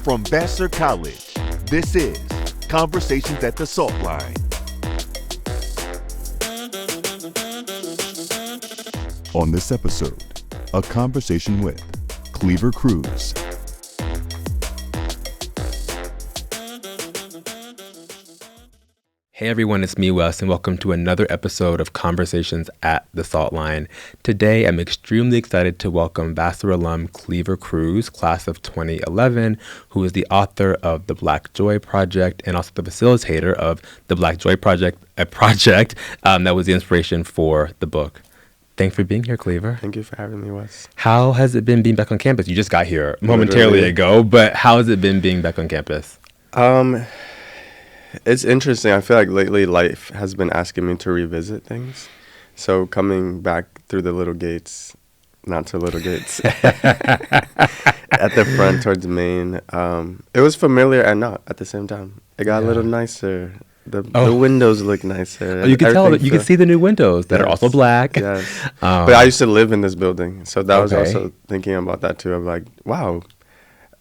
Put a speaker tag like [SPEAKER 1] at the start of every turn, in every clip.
[SPEAKER 1] From Vassar College, this is Conversations at the Salt Line. On this episode, a conversation with Cleaver Cruz.
[SPEAKER 2] Hey everyone, it's me, Wes, and welcome to another episode of Conversations at the Salt Line. Today, I'm extremely excited to welcome Vassar alum Cleaver Cruz, class of 2011, who is the author of the Black Joy Project and also the facilitator of the Black Joy Project, a project that was the inspiration for the book. Thanks for being here, Cleaver.
[SPEAKER 3] Thank you for having me, Wes.
[SPEAKER 2] How has it been being back on campus? You just got here momentarily ago, but how has it been being back on campus?
[SPEAKER 3] It's interesting. I feel like lately life has been asking me to revisit things. So coming back through the little gates, not so little gates, at the front towards Maine, it was familiar and not at the same time. It got a little nicer. The windows look nicer.
[SPEAKER 2] Oh, you can tell that you can see the new windows that are also black.
[SPEAKER 3] Yes. But I used to live in this building. So that was also thinking about that too. I'm like, wow.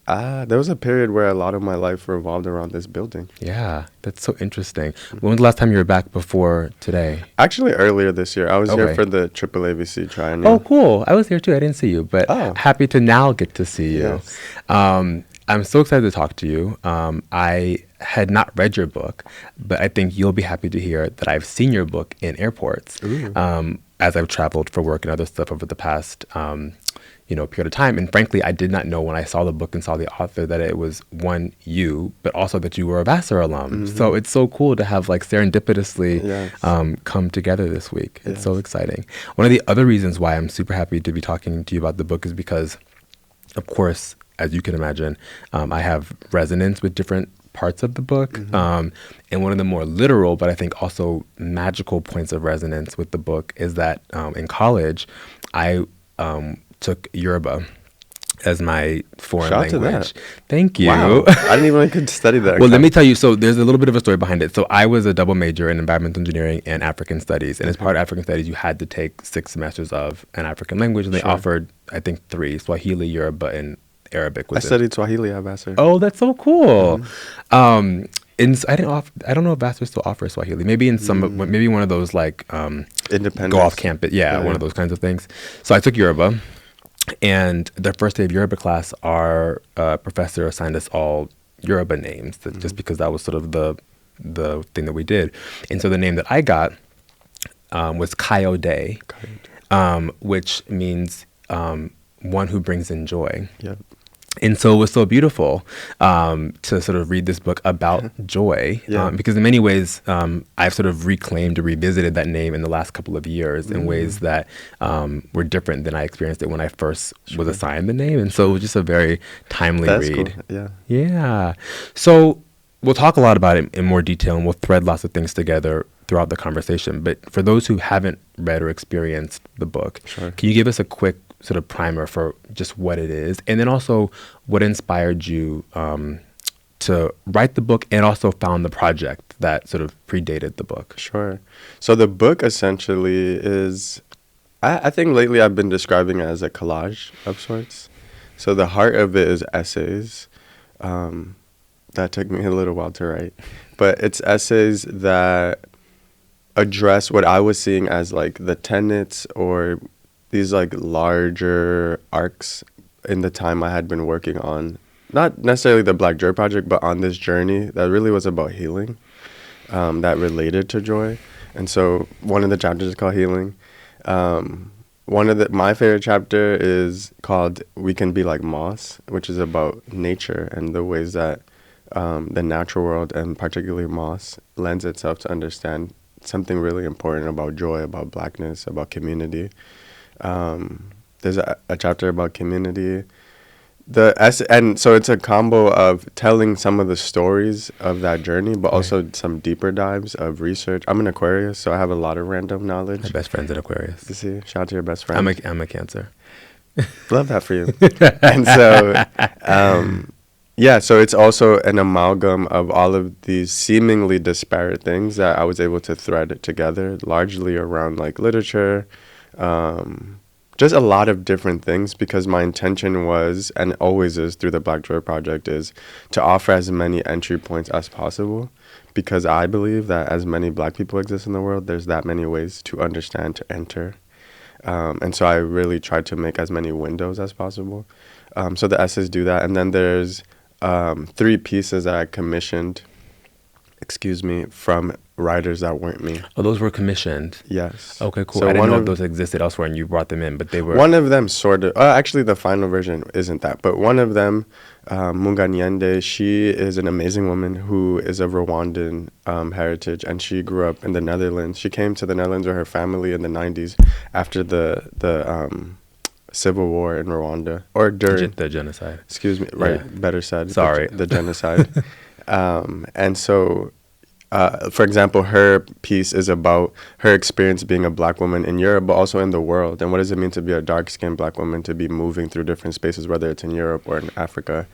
[SPEAKER 3] There was a period where a lot of my life revolved around this building.
[SPEAKER 2] Yeah, that's so interesting. When was the last time you were back before today?
[SPEAKER 3] Actually, earlier this year. I was here for the AAAVC Triennial.
[SPEAKER 2] Oh, cool. I was here too. I didn't see you, but happy to now get to see you.
[SPEAKER 3] Yes.
[SPEAKER 2] I'm so excited to talk to you. I had not read your book, but I think you'll be happy to hear that I've seen your book in airports as I've traveled for work and other stuff over the past period of time. And frankly, I did not know when I saw the book and saw the author that it was one, you, but also that you were a Vassar alum. Mm-hmm. So it's so cool to have like serendipitously come together this week. It's so exciting. One of the other reasons why I'm super happy to be talking to you about the book is because, of course, as you can imagine, I have resonance with different parts of the book. Mm-hmm. And one of the more literal, but I think also magical points of resonance with the book is that in college, I took Yoruba as my foreign language. Thank you.
[SPEAKER 3] Wow. I didn't even know you could study that.
[SPEAKER 2] Well, let me tell you. So there's a little bit of a story behind it. So I was a double major in environmental engineering and African studies. And as part of African studies, you had to take 6 semesters of an African language. And they offered, I think, 3, Swahili, Yoruba, and Arabic.
[SPEAKER 3] I studied Swahili at Vassar.
[SPEAKER 2] Oh, that's so cool. Mm-hmm. And I don't know if Vassar still offers Swahili. Maybe in maybe one of those like
[SPEAKER 3] independent
[SPEAKER 2] go off campus. Yeah, one of those kinds of things. So I took Yoruba. And the first day of Yoruba class, our professor assigned us all Yoruba names, just because that was sort of the thing that we did. And so the name that I got was Kayode, which means one who brings in joy. Yep. And so it was so beautiful to sort of read this book about joy, because in many ways I've sort of reclaimed or revisited that name in the last couple of years in ways that were different than I experienced it when I first was assigned the name. And so it was just a very timely read.
[SPEAKER 3] Cool.
[SPEAKER 2] Yeah. So we'll talk a lot about it in more detail, and we'll thread lots of things together throughout the conversation. But for those who haven't read or experienced the book, can you give us a quick sort of primer for just what it is, and then also what inspired you to write the book and also found the project that sort of predated the book?
[SPEAKER 3] Sure. So the book essentially is, I think lately I've been describing it as a collage of sorts. So the heart of it is essays. That took me a little while to write, but it's essays that address what I was seeing as like the tenets or these like larger arcs in the time I had been working on, not necessarily the Black Joy Project, but on this journey that really was about healing, that related to joy. And so one of the chapters is called Healing. My favorite chapter is called We Can Be Like Moss, which is about nature and the ways that the natural world, and particularly moss, lends itself to understand something really important about joy, about Blackness, about community. There's a chapter about community. And so it's a combo of telling some of the stories of that journey, but also some deeper dives of research. I'm an Aquarius, so I have a lot of random knowledge.
[SPEAKER 2] My best friend's an Aquarius.
[SPEAKER 3] You see, shout out to your best friend.
[SPEAKER 2] I'm a Cancer.
[SPEAKER 3] Love that for you. And so, so it's also an amalgam of all of these seemingly disparate things that I was able to thread together, largely around like literature, just a lot of different things, because my intention was, and always is through the Black Joy Project, is to offer as many entry points as possible, because I believe that as many Black people exist in the world, there's that many ways to understand, to enter. And so I really tried to make as many windows as possible. So the essays do that. And then there's 3 pieces that I commissioned, from writers that weren't me.
[SPEAKER 2] Oh, those were commissioned.
[SPEAKER 3] Yes.
[SPEAKER 2] Okay, cool.
[SPEAKER 3] So
[SPEAKER 2] I didn't know if those existed elsewhere and you brought them in, but they were.
[SPEAKER 3] One of them sort of. Actually, the final version isn't that. But one of them, Munganyende, she is an amazing woman who is of Rwandan heritage, and she grew up in the Netherlands. She came to the Netherlands with her family in the 90s after the civil war in Rwanda, or during
[SPEAKER 2] the genocide.
[SPEAKER 3] Excuse me. Right.
[SPEAKER 2] Yeah.
[SPEAKER 3] Better said.
[SPEAKER 2] Sorry.
[SPEAKER 3] The genocide. And so, for example, her piece is about her experience being a Black woman in Europe, but also in the world. And what does it mean to be a dark-skinned Black woman, to be moving through different spaces, whether it's in Europe or in Africa?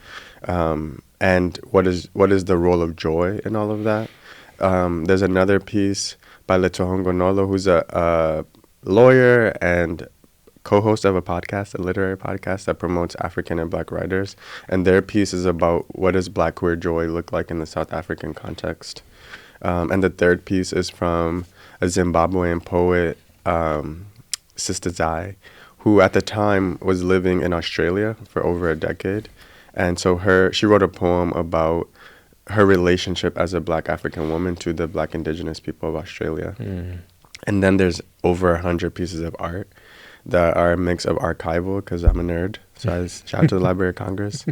[SPEAKER 3] And what is the role of joy in all of that? There's another piece by Letohongo Nolo, who's a lawyer and co-host of a literary podcast that promotes African and Black writers. And their piece is about what does Black queer joy look like in the South African context. And the third piece is from a Zimbabwean poet, Sister Zai, who at the time was living in Australia for over a decade. And so she wrote a poem about her relationship as a Black African woman to the Black Indigenous people of Australia. Mm. And then there's over 100 pieces of art that are a mix of archival, because I'm a nerd, so I shout out to the Library of Congress,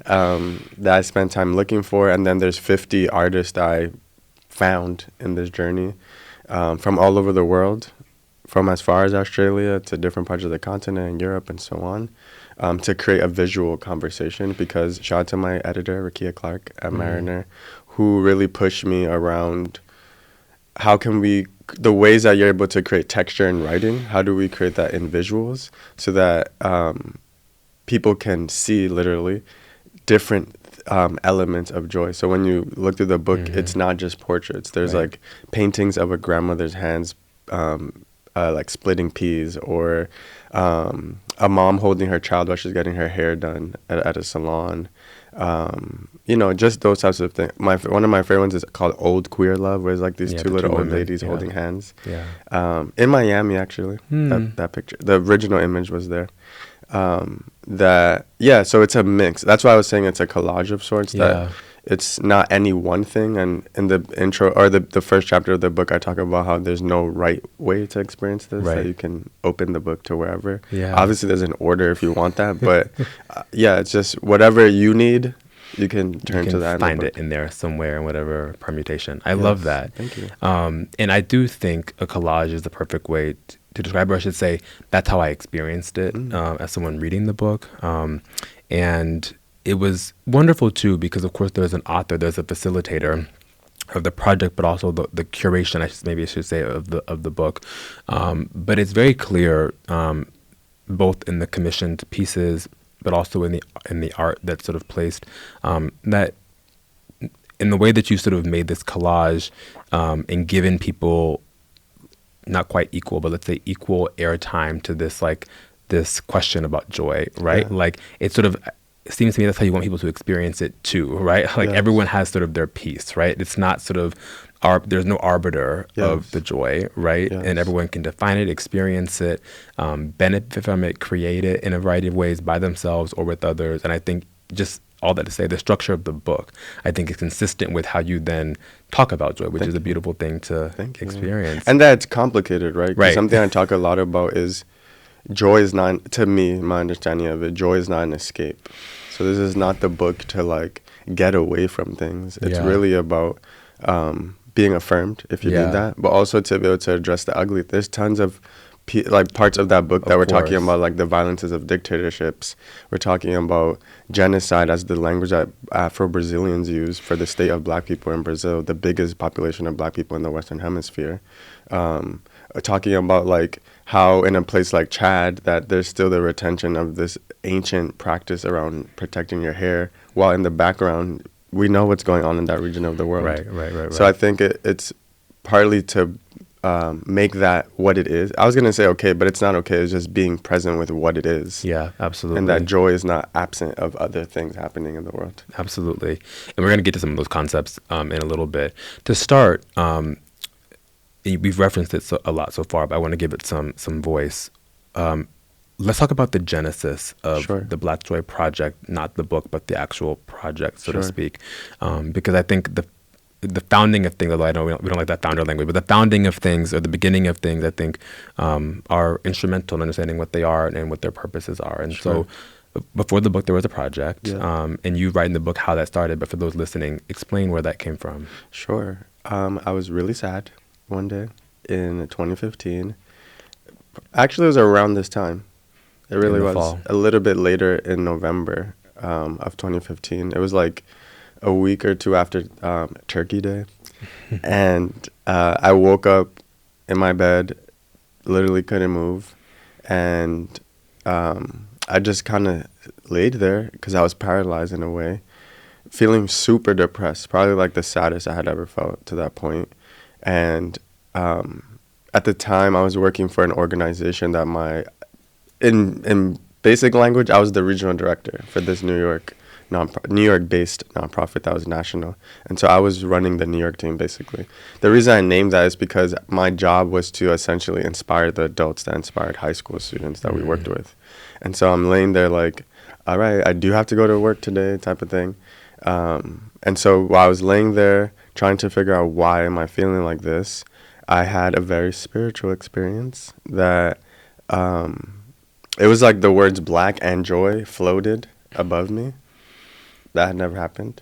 [SPEAKER 3] that I spent time looking for. And then there's 50 artists that I found in this journey from all over the world, from as far as Australia to different parts of the continent and Europe and so on, to create a visual conversation. Because shout out to my editor, Rakia Clark at Mariner, who really pushed me around how can we, the ways that you're able to create texture in writing, how do we create that in visuals so that people can see literally different elements of joy. So when you look through the book, it's not just portraits. There's like paintings of a grandmother's hands like splitting peas, or a mom holding her child while she's getting her hair done at a salon. Just those types of things. One of my favorite ones is called Old Queer Love, where it's like these two little old ladies holding hands. Yeah. In Miami, actually, that picture. The original image was there. So it's a mix. That's why I was saying it's a collage of sorts. That it's not any one thing. And in the intro, or the first chapter of the book, I talk about how there's no right way to experience this. That you can open the book to wherever. Yeah. Obviously, there's an order if you want that, but it's just whatever you need, you can turn to that.
[SPEAKER 2] Find it in there somewhere in whatever permutation. I love that.
[SPEAKER 3] Thank you.
[SPEAKER 2] And I do think a collage is the perfect way to describe it. Or I should say that's how I experienced it as someone reading the book. And it was wonderful too, because of course there's an author, there's a facilitator of the project, but also the curation, I should say, of the book. But it's very clear, both in the commissioned pieces, but also in the art that's sort of placed, that in the way that you sort of made this collage and given people not quite equal, but let's say equal airtime to this question about joy, right? Yeah. Like it sort of seems to me that's how you want people to experience it too, right? Like everyone has sort of their piece, right? It's not sort of there's no arbiter of the joy, right? Yes. And everyone can define it, experience it, benefit from it, create it in a variety of ways by themselves or with others. And I think just all that to say, the structure of the book, I think, is consistent with how you then talk about joy, which is a beautiful thing to experience.
[SPEAKER 3] And that's complicated, right? Right. Something I talk a lot about is joy is not, to me, my understanding of it, joy is not an escape. So this is not the book to like get away from things. It's really about being affirmed if you need that, but also to be able to address the ugly. There's tons of parts of that book that we're talking about, like the violences of dictatorships. We're talking about genocide as the language that Afro-Brazilians use for the state of Black people in Brazil, the biggest population of Black people in the Western Hemisphere. Talking about like how in a place like Chad that there's still the retention of this ancient practice around protecting your hair, while in the background we know what's going on in that region of the world.
[SPEAKER 2] Right.
[SPEAKER 3] So I think it's partly to make that what it is. I was going to say okay, but it's not okay. It's just being present with what it is.
[SPEAKER 2] Yeah, absolutely.
[SPEAKER 3] And that joy is not absent of other things happening in the world.
[SPEAKER 2] Absolutely. And we're going to get to some of those concepts in a little bit. To start, we've referenced it a lot so far, but I want to give it some voice. Let's talk about the genesis of
[SPEAKER 3] Sure.
[SPEAKER 2] the Black Joy Project, not the book, but the actual project, so to
[SPEAKER 3] Sure.
[SPEAKER 2] speak. Because I think the founding of things, although I know we don't like that founder language, but the founding of things or the beginning of things, I think, are instrumental in understanding what they are and what their purposes are. And
[SPEAKER 3] Sure.
[SPEAKER 2] so before the book, there was a project,
[SPEAKER 3] Yeah.
[SPEAKER 2] and you write in the book how that started. But for those listening, explain where that came from.
[SPEAKER 3] Sure. I was really sad one day in 2015. Actually, it was around this time. It really
[SPEAKER 2] the
[SPEAKER 3] was.
[SPEAKER 2] fall.
[SPEAKER 3] A little bit later in November of 2015. It was like a week or two after Turkey Day. And I woke up in my bed, literally couldn't move. And I just kind of laid there because I was paralyzed in a way, feeling super depressed, probably like the saddest I had ever felt to that point. And at the time, I was working for an organization that in basic language, I was the regional director for this New York-based nonprofit that was national. And so I was running the New York team, basically. The reason I named that is because my job was to essentially inspire the adults that inspired high school students that we worked with. And so I'm laying there like, all right, I do have to go to work today type of thing. And so while I was laying there trying to figure out why am I feeling like this, I had a very spiritual experience that it was like the words black and joy floated above me. That had never happened.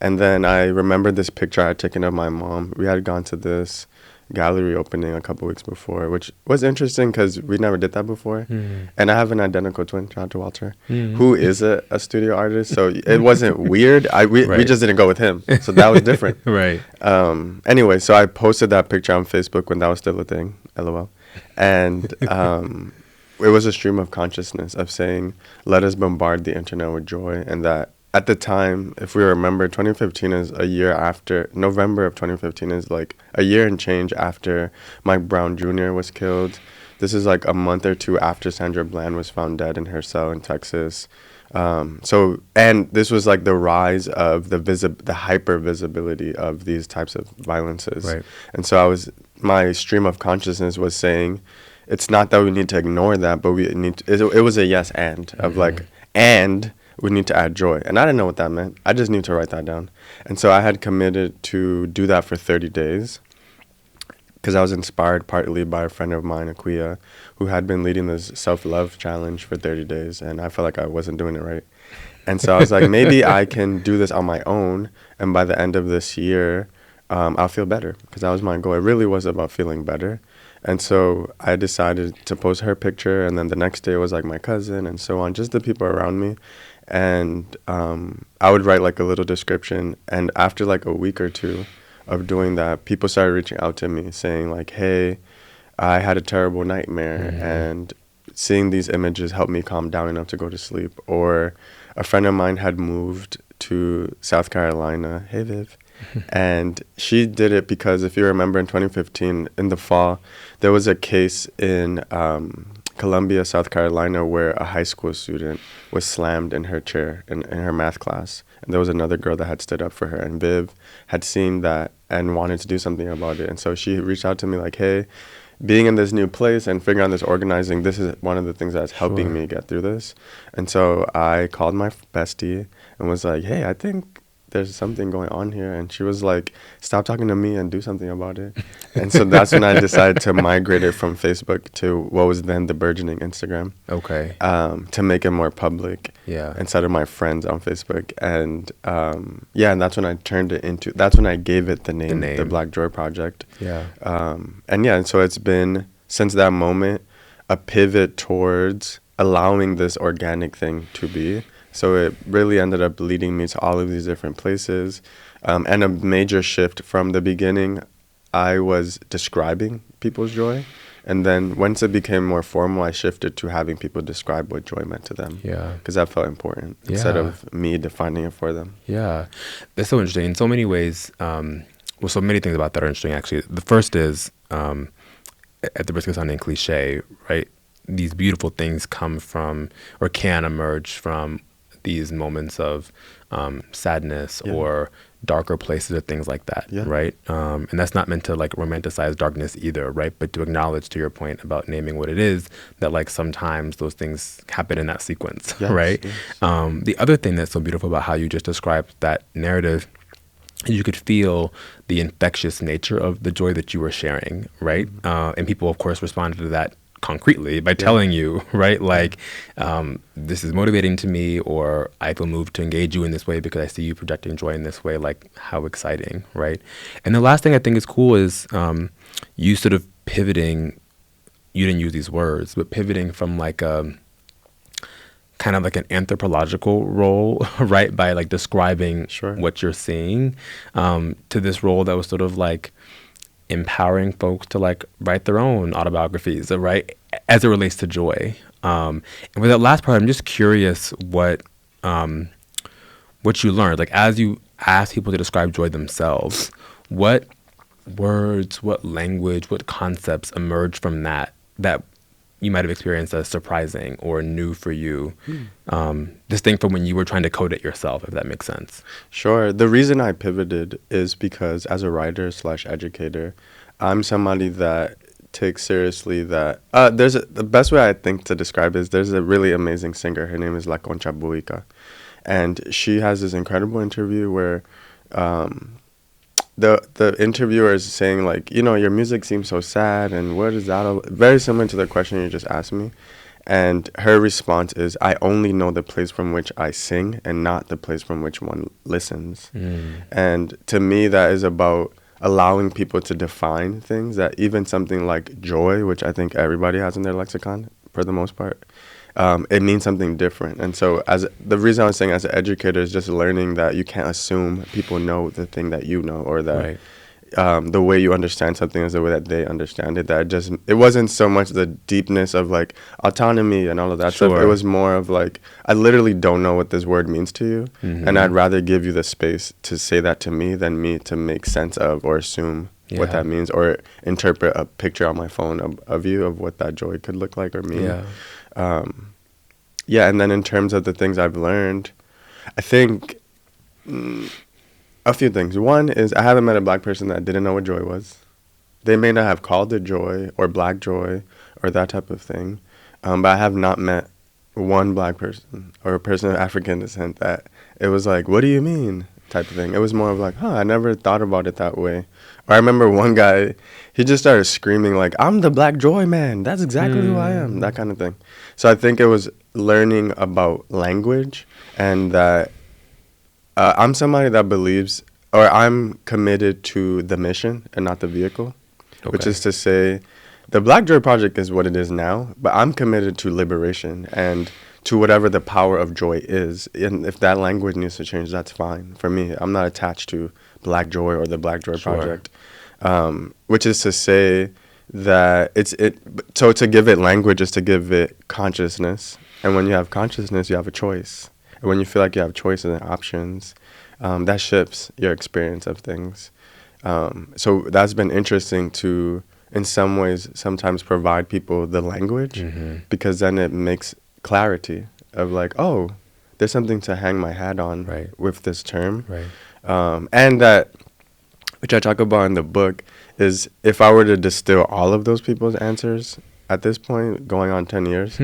[SPEAKER 3] And then I remembered this picture I had taken of my mom. We had gone to this gallery opening a couple weeks before, which was interesting because we never did that before. And I have an identical twin, shout out to Walter, who is a studio artist. So it wasn't weird. We
[SPEAKER 2] Right.
[SPEAKER 3] just didn't go with him. So that was different.
[SPEAKER 2] Right.
[SPEAKER 3] Anyway, so I posted that picture on Facebook when that was still a thing, LOL. And it was a stream of consciousness of saying, let us bombard the internet with joy. And that at the time, if we remember, 2015 is a year after, November of 2015 is like a year and change after Mike Brown Jr. was killed. This is like a month or two after Sandra Bland was found dead in her cell in Texas. And this was like the rise of the hyper visibility of these types of violences.
[SPEAKER 2] Right.
[SPEAKER 3] And so my stream of consciousness was saying, it's not that we need to ignore that, but we need to, it was a yes and of like, and we need to add joy. And I didn't know what that meant. I just need to write that down. And so I had committed to do that for 30 days because I was inspired partly by a friend of mine, Akuya, who had been leading this self-love challenge for 30 days. And I felt like I wasn't doing it right. And so I was like, maybe I can do this on my own. And by the end of this year, I'll feel better because that was my goal. It really was about feeling better. And so I decided to post her picture. And then the next day was like my cousin and so on, just the people around me. And I would write like a little description. And after like a week or two of doing that, people started reaching out to me saying like, hey, I had a terrible nightmare. And seeing these images helped me calm down enough to go to sleep. Or a friend of mine had moved to South Carolina. Hey, Viv. And she did it because if you remember in 2015, in the fall, there was a case in Columbia, South Carolina, where a high school student was slammed in her chair in her math class. And there was another girl that had stood up for her. And Viv had seen that and wanted to do something about it. And so she reached out to me like, hey, being in this new place and figuring out this organizing, this is one of the things that's helping me get through this. And so I called my bestie and was like, hey, I think there's something going on here. And she was like, stop talking to me and do something about it. And so that's when I decided to migrate it from Facebook to what was then the burgeoning Instagram.
[SPEAKER 2] Okay.
[SPEAKER 3] To make it more public.
[SPEAKER 2] Yeah.
[SPEAKER 3] Instead of my friends on Facebook. And and that's when I that's when I gave it the name. The Black Joy Project.
[SPEAKER 2] Yeah.
[SPEAKER 3] And so it's been, since that moment, a pivot towards allowing this organic thing to be. So it really ended up leading me to all of these different places. And a major shift from the beginning, I was describing people's joy. And then once it became more formal, I shifted to having people describe what joy meant to them.
[SPEAKER 2] Yeah.
[SPEAKER 3] Because that felt important instead of me defining it for them.
[SPEAKER 2] Yeah. That's so interesting. In so many ways, so many things about that are interesting, actually. The first is at the risk of sounding cliche, right? These beautiful things come from or can emerge from these moments of sadness or darker places or things like that, right? And that's not meant to like romanticize darkness either, right? But to acknowledge, to your point about naming what it is, that like sometimes those things happen in that sequence, right? Yes. The other thing that's so beautiful about how you just described that narrative, you could feel the infectious nature of the joy that you were sharing, right? And people, of course, responded to that concretely by telling you, right? Like, this is motivating to me, or I feel moved to engage you in this way because I see you projecting joy in this way. Like, how exciting, right? And the last thing I think is cool is you sort of pivoting, you didn't use these words, but pivoting from like a kind of like an anthropological role, right? By like describing what you're seeing, to this role that was sort of like empowering folks to like write their own autobiographies, right? As it relates to joy. And with that last part, I'm just curious what you learned, like as you ask people to describe joy themselves, what words, what language, what concepts emerge from that you might have experienced as surprising or new for you, distinct from when you were trying to code it yourself, if that makes sense.
[SPEAKER 3] Sure. The reason I pivoted is because as a writer / educator, I'm somebody that takes seriously that the best way I think to describe it is there's a really amazing singer. Her name is La Concha Buica. And she has this incredible interview where the interviewer is saying, like, you know, your music seems so sad, and what is that? Very similar to the question you just asked me. And her response is, I only know the place from which I sing and not the place from which one listens. And to me, that is about allowing people to define things, that even something like joy, which I think everybody has in their lexicon for the most part, it means something different. And so the reason I was saying as an educator is just learning that you can't assume people know the thing that you know, or that the way you understand something is the way that they understand it. That it wasn't so much the deepness of like autonomy and all of that stuff. It was more of like, I literally don't know what this word means to you. And I'd rather give you the space to say that to me than me to make sense of or assume what that means, or interpret a picture on my phone of you, of what that joy could look like or mean. And then in terms of the things I've learned, I think a few things. One is I haven't met a Black person that didn't know what joy was. They may not have called it joy or Black joy or that type of thing, but I have not met one Black person or a person of African descent that it was like, what do you mean, type of thing. It was more of like, I never thought about it that way. Or I remember one guy, he just started screaming like, I'm the Black joy man. That's exactly who I am. That kind of thing. So I think it was learning about language, and that I'm somebody that believes, or I'm committed to the mission and not the vehicle, which is to say the Black Joy Project is what it is now, but I'm committed to liberation and to whatever the power of joy is. And if that language needs to change, that's fine for me. I'm not attached to Black Joy or the Black Joy Project, which is to say that so to give it language is to give it consciousness. And when you have consciousness, you have a choice. And when you feel like you have choices and options, that shifts your experience of things. So that's been interesting to, in some ways, sometimes provide people the language, because then it makes clarity of like, oh, there's something to hang my hat on with this term. And that, which I talk about in the book, is if I were to distill all of those people's answers at this point, going on 10 years,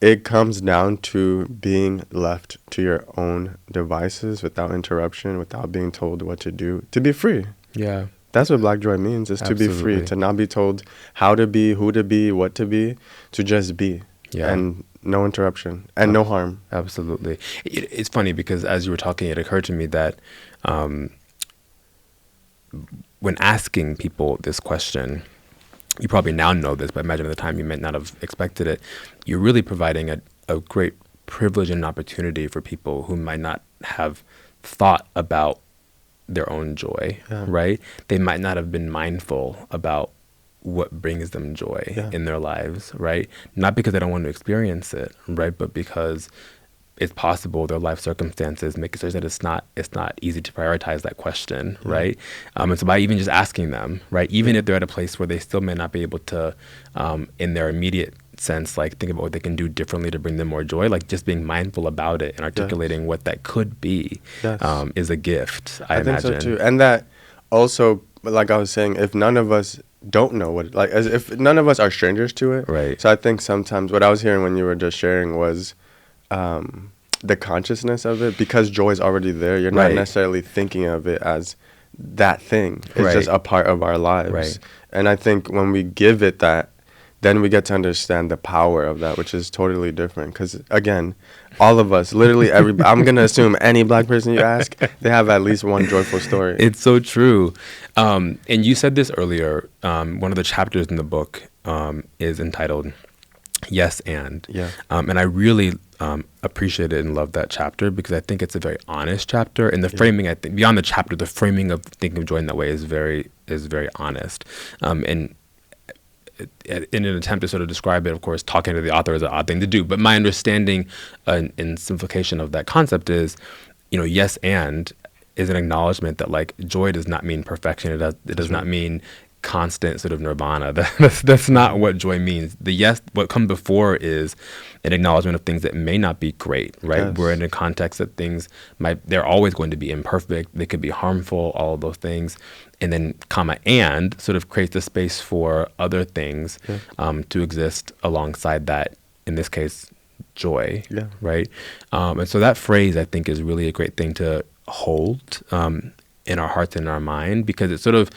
[SPEAKER 3] it comes down to being left to your own devices without interruption, without being told what to do, to be free.
[SPEAKER 2] Yeah.
[SPEAKER 3] That's what Black Joy means, is to be free, to not be told how to be, who to be, what to be, to just be. Yeah. And no interruption and no harm.
[SPEAKER 2] Absolutely. It's funny because as you were talking, it occurred to me that when asking people this question, you probably now know this, but imagine at the time you might not have expected it, you're really providing a great privilege and opportunity for people who might not have thought about their own joy, right? They might not have been mindful about what brings them joy in their lives, right? Not because they don't want to experience it, right? But because it's possible their life circumstances make it such that it's not easy to prioritize that question, right? And so by even just asking them, right, even if they're at a place where they still may not be able to, in their immediate sense, like think about what they can do differently to bring them more joy, like just being mindful about it and articulating what that could be, is a gift, I imagine.
[SPEAKER 3] Think so too. And that also, like I was saying, if none of us don't know what, like, as if none of us are strangers to it.
[SPEAKER 2] Right.
[SPEAKER 3] So I think sometimes what I was hearing when you were just sharing was the consciousness of it, because joy is already there. You're not necessarily thinking of it as that thing. It's just a part of our lives.
[SPEAKER 2] Right.
[SPEAKER 3] And I think when we give it that, then we get to understand the power of that, which is totally different. Because, again, all of us, literally I'm going to assume any Black person you ask, they have at least one joyful story.
[SPEAKER 2] It's so true. And you said this earlier. One of the chapters in the book is entitled Yes and.
[SPEAKER 3] Yeah.
[SPEAKER 2] And I really appreciated and loved that chapter because I think it's a very honest chapter. And the framing, I think, beyond the chapter, the framing of thinking of joy in that way is very honest. And in an attempt to sort of describe it, of course, talking to the author is an odd thing to do. But my understanding and simplification of that concept is, yes and is an acknowledgement that like joy does not mean perfection. It does not mean constant sort of nirvana. That's not what joy means. The yes, what comes before is an acknowledgement of things that may not be great, right?
[SPEAKER 3] Yes.
[SPEAKER 2] We're in a context that they're always going to be imperfect. They could be harmful, all of those things. And then and sort of creates the space for other things to exist alongside that, in this case, joy, right? And so that phrase, I think, is really a great thing to hold in our hearts and in our mind, because it sort of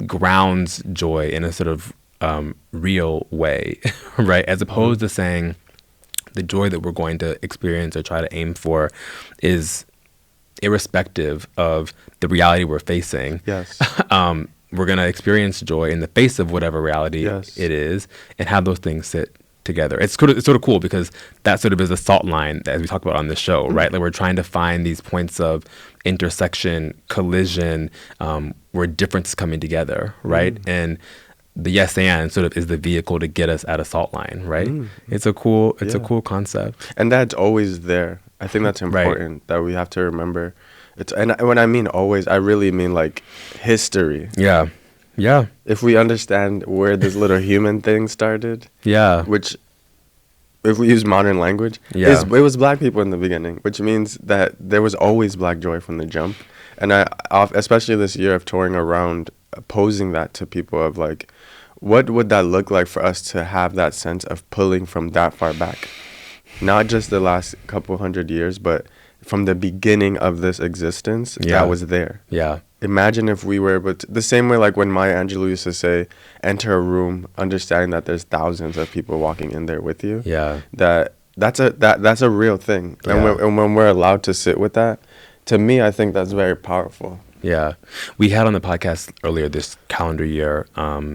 [SPEAKER 2] grounds joy in a sort of real way, right? As opposed to saying the joy that we're going to experience or try to aim for is irrespective of the reality we're facing.
[SPEAKER 3] Yes.
[SPEAKER 2] We're going to experience joy in the face of whatever reality it is, and have those things sit together. It's sort of cool because that sort of is a salt line, as we talk about on the show, right? Like we're trying to find these points of intersection, collision, where difference is coming together, right? And the yes and sort of is the vehicle to get us at a salt line, right? It's a cool concept.
[SPEAKER 3] And that's always there. I think that's important that we have to remember. And when I mean always, I really mean like history.
[SPEAKER 2] Yeah. Yeah.
[SPEAKER 3] If we understand where this little human thing started, which, if we use modern language, it was Black people in the beginning, which means that there was always Black joy from the jump. And I, especially this year of touring around, posing that to people of like, what would that look like for us to have that sense of pulling from that far back? Not just the last couple hundred years, but from the beginning of this existence, that was there. Yeah. Imagine if we were able to, the same way like when Maya Angelou used to say, enter a room, understanding that there's thousands of people walking in there with you. Yeah. That's a real thing. Yeah. And when we're allowed to sit with that, to me, I think that's very powerful.
[SPEAKER 2] Yeah. We had on the podcast earlier this calendar year,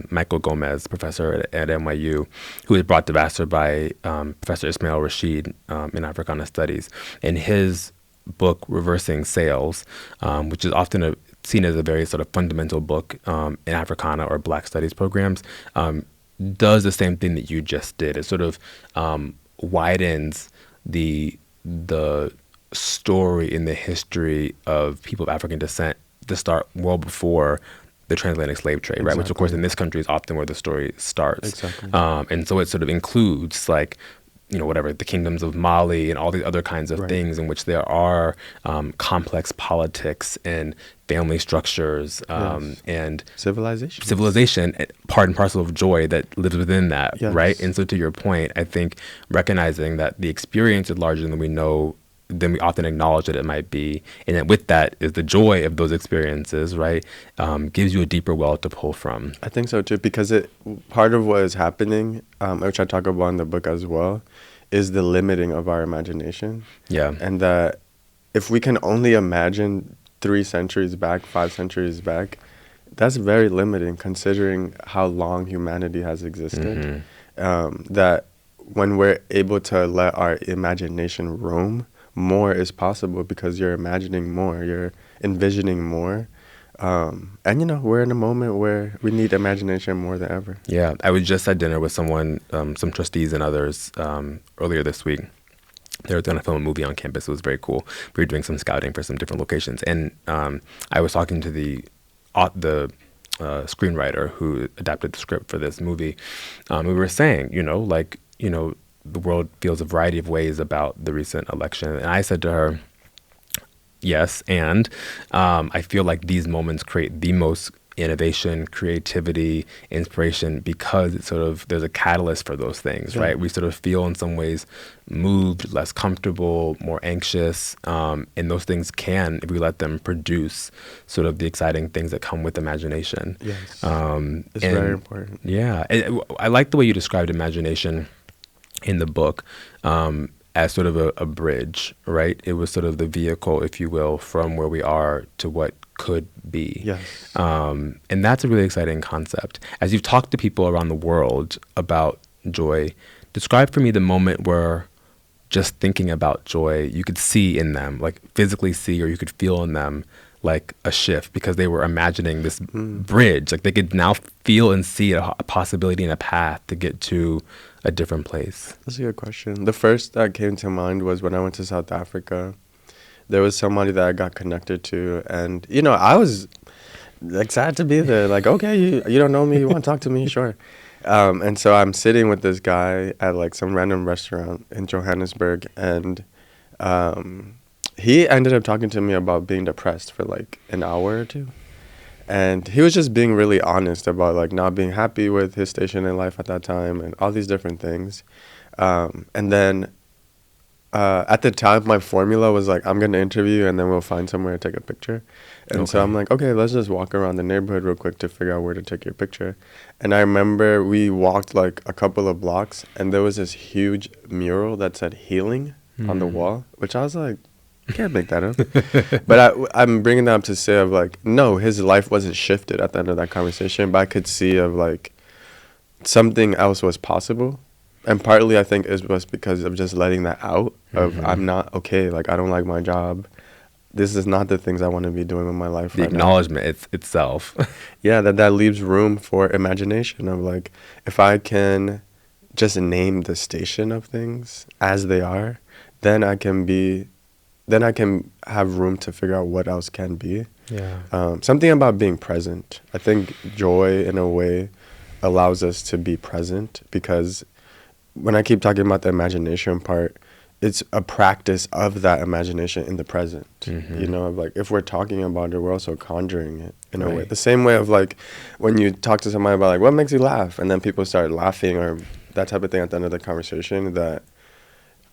[SPEAKER 2] Michael Gomez, professor at NYU, who was brought to Vassar by Professor Ismail Rashid in Africana Studies. And his book, Reversing Sales, which is often seen as a very sort of fundamental book in Africana or Black studies programs, does the same thing that you just did. It sort of widens the story in the history of people of African descent to start well before the transatlantic slave trade, right? Which, of course, in this country is often where the story starts. Exactly. And so it sort of includes, like, whatever, the kingdoms of Mali and all these other kinds of things in which there are complex politics and family structures and civilization, part and parcel of joy that lives within that, right? And so to your point, I think recognizing that the experience is larger than we often acknowledge that it might be, and then with that is the joy of those experiences, right? Gives you a deeper well to pull from.
[SPEAKER 3] I think so too, because part of what is happening, which I talk about in the book as well, is the limiting of our imagination. Yeah. And that if we can only imagine 3 centuries back, 5 centuries back, that's very limiting considering how long humanity has existed. That when we're able to let our imagination roam, more is possible because you're imagining more, you're envisioning more. And, we're in a moment where we need imagination more than ever.
[SPEAKER 2] Yeah. I was just at dinner with someone, some trustees and others earlier this week. They were going to film a movie on campus. It was very cool. We were doing some scouting for some different locations, and I was talking to the screenwriter who adapted the script for this movie. We were saying, the world feels a variety of ways about the recent election, and I said to her, yes, and I feel like these moments create the most innovation, creativity, inspiration, because it's sort of, there's a catalyst for those things, right? We sort of feel in some ways moved, less comfortable, more anxious, and those things can, if we let them, produce sort of the exciting things that come with imagination.
[SPEAKER 3] Yes, it's very important.
[SPEAKER 2] Yeah, I like the way you described imagination in the book, as sort of a bridge, right? It was sort of the vehicle, if you will, from where we are to what could be.
[SPEAKER 3] Yes.
[SPEAKER 2] And that's a really exciting concept. As you've talked to people around the world about joy, describe for me the moment where just thinking about joy, you could see in them, like physically see, or you could feel in them like a shift, because they were imagining this bridge. Like they could now feel and see a possibility and a path to get to a different place.
[SPEAKER 3] That's a good question. The first that came to mind was when I went to South Africa. There was somebody that I got connected to, and I was excited to be there. Like, okay, you don't know me, you want to talk to me, sure. And so I'm sitting with this guy at like some random restaurant in Johannesburg, and he ended up talking to me about being depressed for like an hour or two. And he was just being really honest about like not being happy with his station in life at that time and all these different things. And then at the time, my formula was like, I'm going to interview and then we'll find somewhere to take a picture. And so I'm like, okay, let's just walk around the neighborhood real quick to figure out where to take your picture. And I remember we walked like a couple of blocks, and there was this huge mural that said healing on the wall, which I was like, you can't make that up. But I'm bringing that up to say of like, no, his life wasn't shifted at the end of that conversation, but I could see of like something else was possible. And partly I think it was because of just letting that out of I'm not okay, like I don't like my job. This is not the things I want to be doing with my life right now. The
[SPEAKER 2] acknowledgement itself.
[SPEAKER 3] Yeah, that leaves room for imagination of like, if I can just name the station of things as they are, then I can have room to figure out what else can be.
[SPEAKER 2] Yeah.
[SPEAKER 3] Something about being present. I think joy, in a way, allows us to be present, because when I keep talking about the imagination part, it's a practice of that imagination in the present. Like if we're talking about it, we're also conjuring it in a way. The same way of like when you talk to somebody about like, what makes you laugh? And then people start laughing or that type of thing at the end of the conversation, that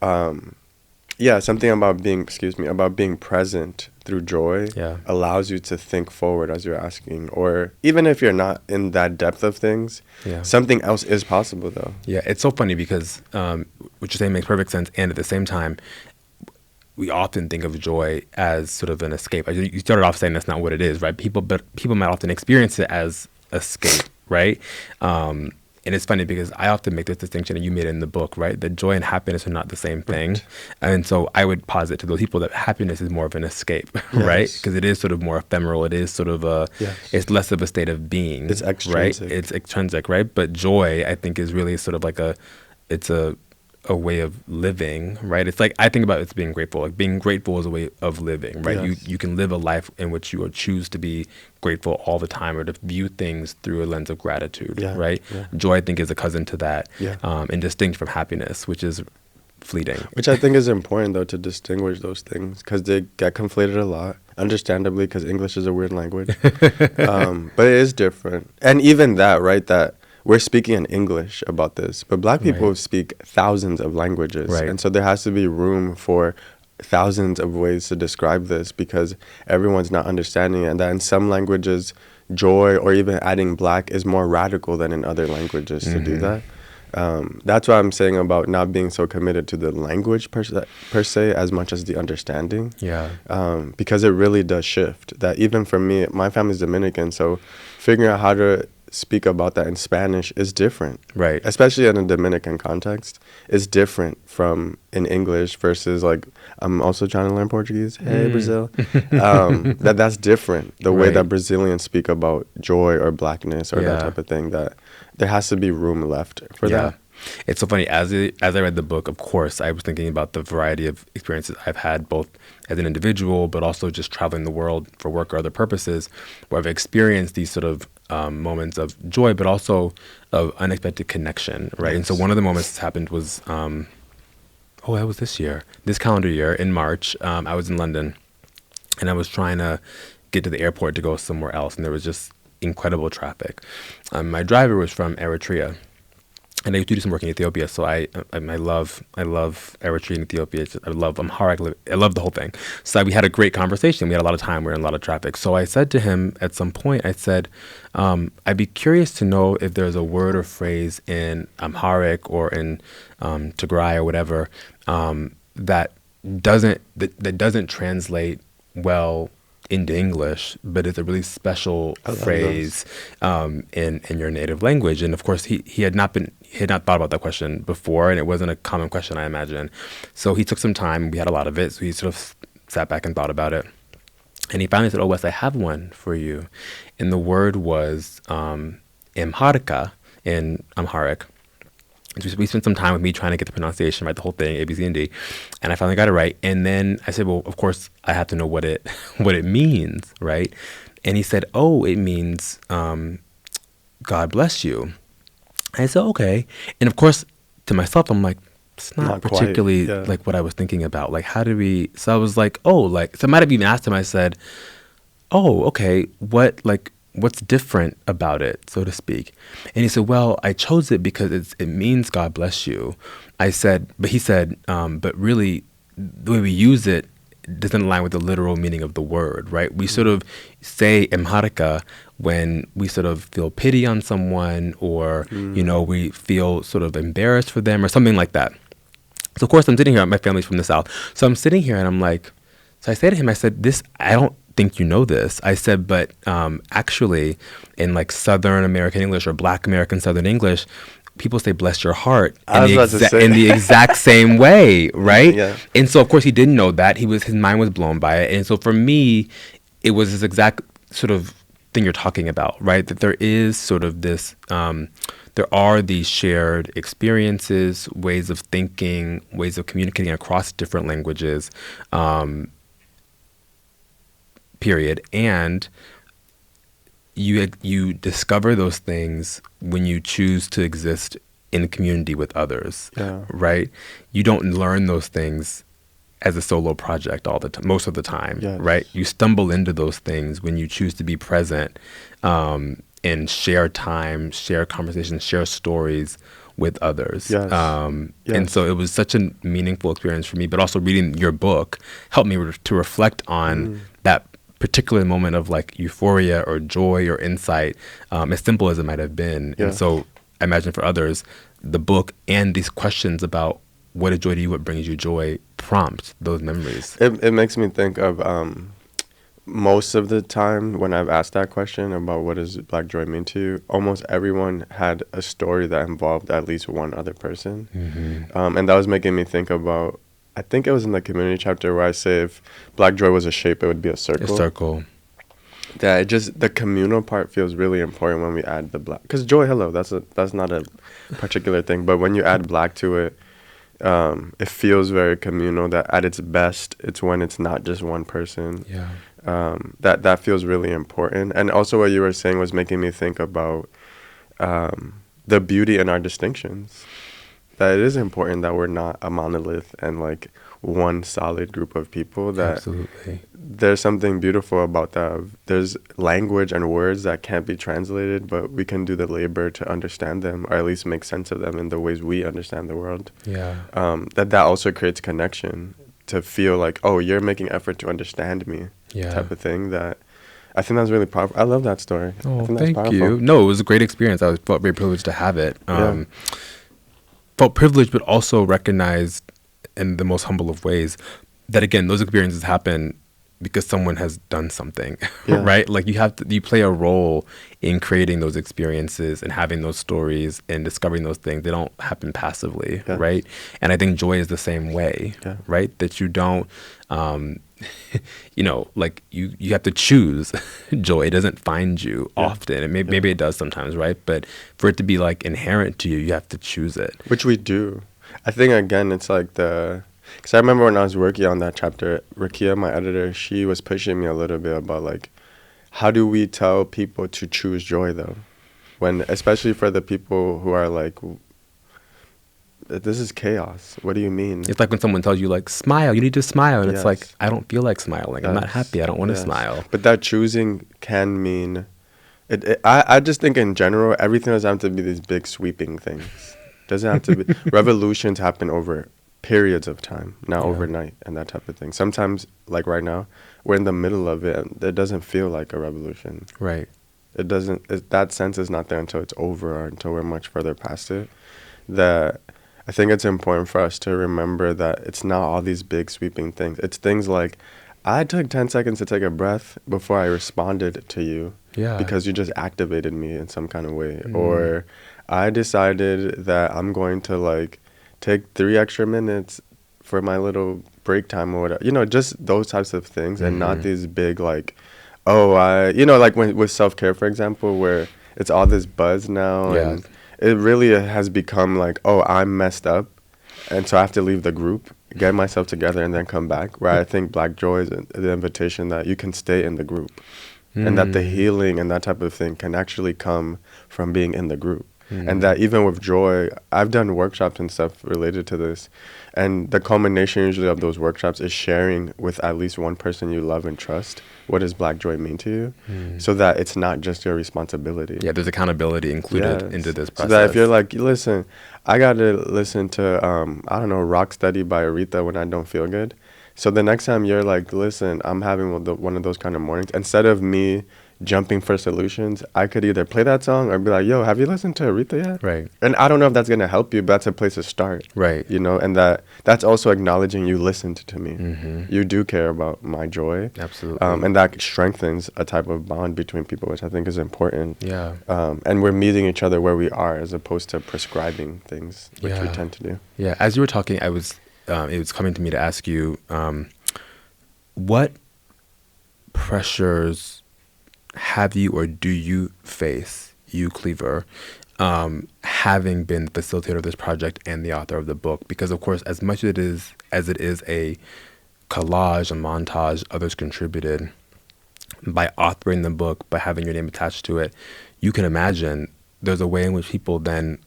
[SPEAKER 3] something about being present through joy allows you to think forward as you're asking. Or even if you're not in that depth of things, something else is possible though. Yeah,
[SPEAKER 2] it's so funny because what you're saying makes perfect sense. And at the same time, we often think of joy as sort of an escape. You started off saying that's not what it is, right? People might often experience it as escape, right? And it's funny because I often make this distinction, and you made it in the book, right? That joy and happiness are not the same thing. Right. And so I would posit to those people that happiness is more of an escape, right? Because it is sort of more ephemeral. It is sort of it's less of a state of being.
[SPEAKER 3] It's extrinsic.
[SPEAKER 2] Right? It's extrinsic, right? But joy, I think, is really sort of like it's a way of living, right? It's like, I think about it as being grateful. Like being grateful is a way of living, right? Yes. You can live a life in which you choose to be grateful all the time, or to view things through a lens of gratitude, right? Yeah. Joy, I think, is a cousin to that, and distinct from happiness, which is fleeting.
[SPEAKER 3] Which I think is important, though, to distinguish those things, because they get conflated a lot, understandably, because English is a weird language. But it is different. And even that, right, that we're speaking in English about this, but Black people speak thousands of languages. Right. And so there has to be room for thousands of ways to describe this, because everyone's not understanding it. And that in some languages, joy or even adding Black is more radical than in other languages to do that. That's what I'm saying about not being so committed to the language per se as much as the understanding.
[SPEAKER 2] Yeah.
[SPEAKER 3] Because it really does shift. That even for me, my family's Dominican, so figuring out how to speak about that in Spanish is different,
[SPEAKER 2] right?
[SPEAKER 3] Especially in a Dominican context, it's different from in English versus like I'm also trying to learn Portuguese. Hey, Brazil, that's different. The way that Brazilians speak about joy or Blackness or that type of thing. That there has to be room left for that.
[SPEAKER 2] It's so funny. As I read the book, of course, I was thinking about the variety of experiences I've had, both as an individual, but also just traveling the world for work or other purposes, where I've experienced these sort of moments of joy, but also of unexpected connection, right? And so one of the moments that's happened was, that was this calendar year in March. I was in London, and I was trying to get to the airport to go somewhere else, and there was just incredible traffic. My driver was from Eritrea. And I used to do some work in Ethiopia, so I love Eritrea and Ethiopia. I love Amharic. I love the whole thing. So we had a great conversation. We had a lot of time. We were in a lot of traffic. So I said to him at some point, I said, I'd be curious to know if there's a word or phrase in Amharic or in Tigray or whatever that doesn't translate well into English, but it's a really special phrase in your native language. And of course, he had not thought about that question before, and it wasn't a common question, I imagine. So he took some time. We had a lot of it, so he sort of sat back and thought about it. And he finally said, "Oh, Wes, I have one for you." And the word was Amharika in Amharic. So we spent some time with me trying to get the pronunciation right, the whole thing, A, B, C, and D, and I finally got it right. And then I said, "Well, of course, I have to know what it means, right?" And he said, "Oh, it means God bless you." I said, "Okay." And of course, to myself, I'm like, it's not particularly like what I was thinking about. Like, how do we? So I was like, "Oh, like." So I might have even asked him. I said, "Oh, okay. What's different about it, so to speak?" And he said, "Well, I chose it because it means God bless you." I said, but he said, but really, the way we use it doesn't align with the literal meaning of the word, right? We sort of say Amharika when we sort of feel pity on someone, or we feel sort of embarrassed for them or something like that. So of course I'm sitting here. My family's from the South, so I'm sitting here and I'm like, so I say to him, I said, "This, I don't think you know this." I said, "But actually, in like Southern American English or Black American Southern English, people say 'bless your heart' in the exact same way, right?"
[SPEAKER 3] Yeah.
[SPEAKER 2] And so, of course, he didn't know that. His mind was blown by it. And so, for me, it was this exact sort of thing you're talking about, right? That there is sort of this. There are these shared experiences, ways of thinking, ways of communicating across different languages. Period. And you discover those things when you choose to exist in community with others, right? You don't learn those things as a solo project all the time, most of the time, right? You stumble into those things when you choose to be present and share time, share conversations, share stories with others. And so it was such a meaningful experience for me, but also reading your book helped me to reflect on that particular moment of like euphoria or joy or insight, as simple as it might have been. And so I imagine for others, the book and these questions about what is joy to you, what brings you joy, prompt those memories.
[SPEAKER 3] It makes me think of most of the time when I've asked that question about what does Black joy mean to you, almost everyone had a story that involved at least one other person. And that was making me think about, I think it was in the community chapter where I say if Black joy was a shape, it would be a circle.
[SPEAKER 2] A circle.
[SPEAKER 3] That the communal part feels really important when we add the Black. Because joy, hello, that's not a particular thing. But when you add Black to it, it feels very communal. That at its best, it's when it's not just one person. That feels really important. And also what you were saying was making me think about the beauty in our distinctions. That it is important that we're not a monolith and like one solid group of people. That
[SPEAKER 2] Absolutely.
[SPEAKER 3] There's something beautiful about that. There's language and words that can't be translated, but we can do the labor to understand them, or at least make sense of them in the ways we understand the world. That also creates connection, to feel like, oh, you're making effort to understand me, type of thing. That I think that's really powerful. I love that story.
[SPEAKER 2] Oh,
[SPEAKER 3] I think
[SPEAKER 2] thank
[SPEAKER 3] that's
[SPEAKER 2] you. No, it was a great experience. I felt very privileged to have it. Felt privileged, but also recognized in the most humble of ways that, again, those experiences happen because someone has done something, right? Like you play a role in creating those experiences and having those stories and discovering those things. They don't happen passively, right? And I think joy is the same way, right? That you don't, like you have to choose joy. It doesn't find you often. And maybe it does sometimes, right? But for it to be like inherent to you, you have to choose it.
[SPEAKER 3] Which we do. I think, again, it's like because I remember when I was working on that chapter, Rakia, my editor, she was pushing me a little bit about like, how do we tell people to choose joy though? When, especially for the people who are like, this is chaos. What do you mean?
[SPEAKER 2] It's like when someone tells you like, smile, you need to smile. And it's like,
[SPEAKER 3] Yes.
[SPEAKER 2] I don't feel like smiling. I'm not happy. I don't want to
[SPEAKER 3] Yes.
[SPEAKER 2] smile.
[SPEAKER 3] But that choosing can mean, I just think in general, everything doesn't have to be these big sweeping things. Doesn't have to be. Revolutions happen over periods of time, not
[SPEAKER 2] Yeah.
[SPEAKER 3] overnight, and that type of thing. Sometimes, like right now, we're in the middle of it, and it doesn't feel like a revolution.
[SPEAKER 2] Right.
[SPEAKER 3] It doesn't. That sense is not there until it's over or until we're much further past it. That I think it's important for us to remember that it's not all these big sweeping things. It's things like, I took 10 seconds to take a breath before I responded to you.
[SPEAKER 2] Yeah.
[SPEAKER 3] Because you just activated me in some kind of way. Or I decided that I'm going to like take 3 extra minutes for my little break time or whatever. Just those types of things, and not these big like, like with self-care, for example, where it's all this buzz now.
[SPEAKER 2] Yeah.
[SPEAKER 3] And it really has become like, oh, I'm messed up, and so I have to leave the group, get myself together, and then come back. Where I think Black Joy is the invitation that you can stay in the group, and that the healing and that type of thing can actually come from being in the group. And that even with joy, I've done workshops and stuff related to this, and the culmination usually of those workshops is sharing with at least one person you love and trust what does Black Joy mean to you, so that it's not just your responsibility.
[SPEAKER 2] Yeah, there's accountability included
[SPEAKER 3] Yes.
[SPEAKER 2] into this process.
[SPEAKER 3] So that if you're like, listen, I got to listen to, I don't know, Rock Steady by Aretha when I don't feel good. So the next time you're like, listen, I'm having one of those kind of mornings, instead of me jumping for solutions, I could either play that song or be like, yo, have you listened to Aretha yet?
[SPEAKER 2] Right.
[SPEAKER 3] And I don't know if that's going to help you, but that's a place to start.
[SPEAKER 2] Right.
[SPEAKER 3] And that's also acknowledging you listened to me. You do care about my joy.
[SPEAKER 2] Absolutely.
[SPEAKER 3] And that strengthens a type of bond between people, which I think is important.
[SPEAKER 2] Yeah.
[SPEAKER 3] And we're meeting each other where we are, as opposed to prescribing things, which we
[SPEAKER 2] Yeah.
[SPEAKER 3] tend to do.
[SPEAKER 2] Yeah. As you were talking, it was coming to me to ask you, what pressures have you or do you face, you, Cleaver, having been the facilitator of this project and the author of the book? Because, of course, as much as it is a collage, a montage, others contributed, by authoring the book, by having your name attached to it, you can imagine there's a way in which people then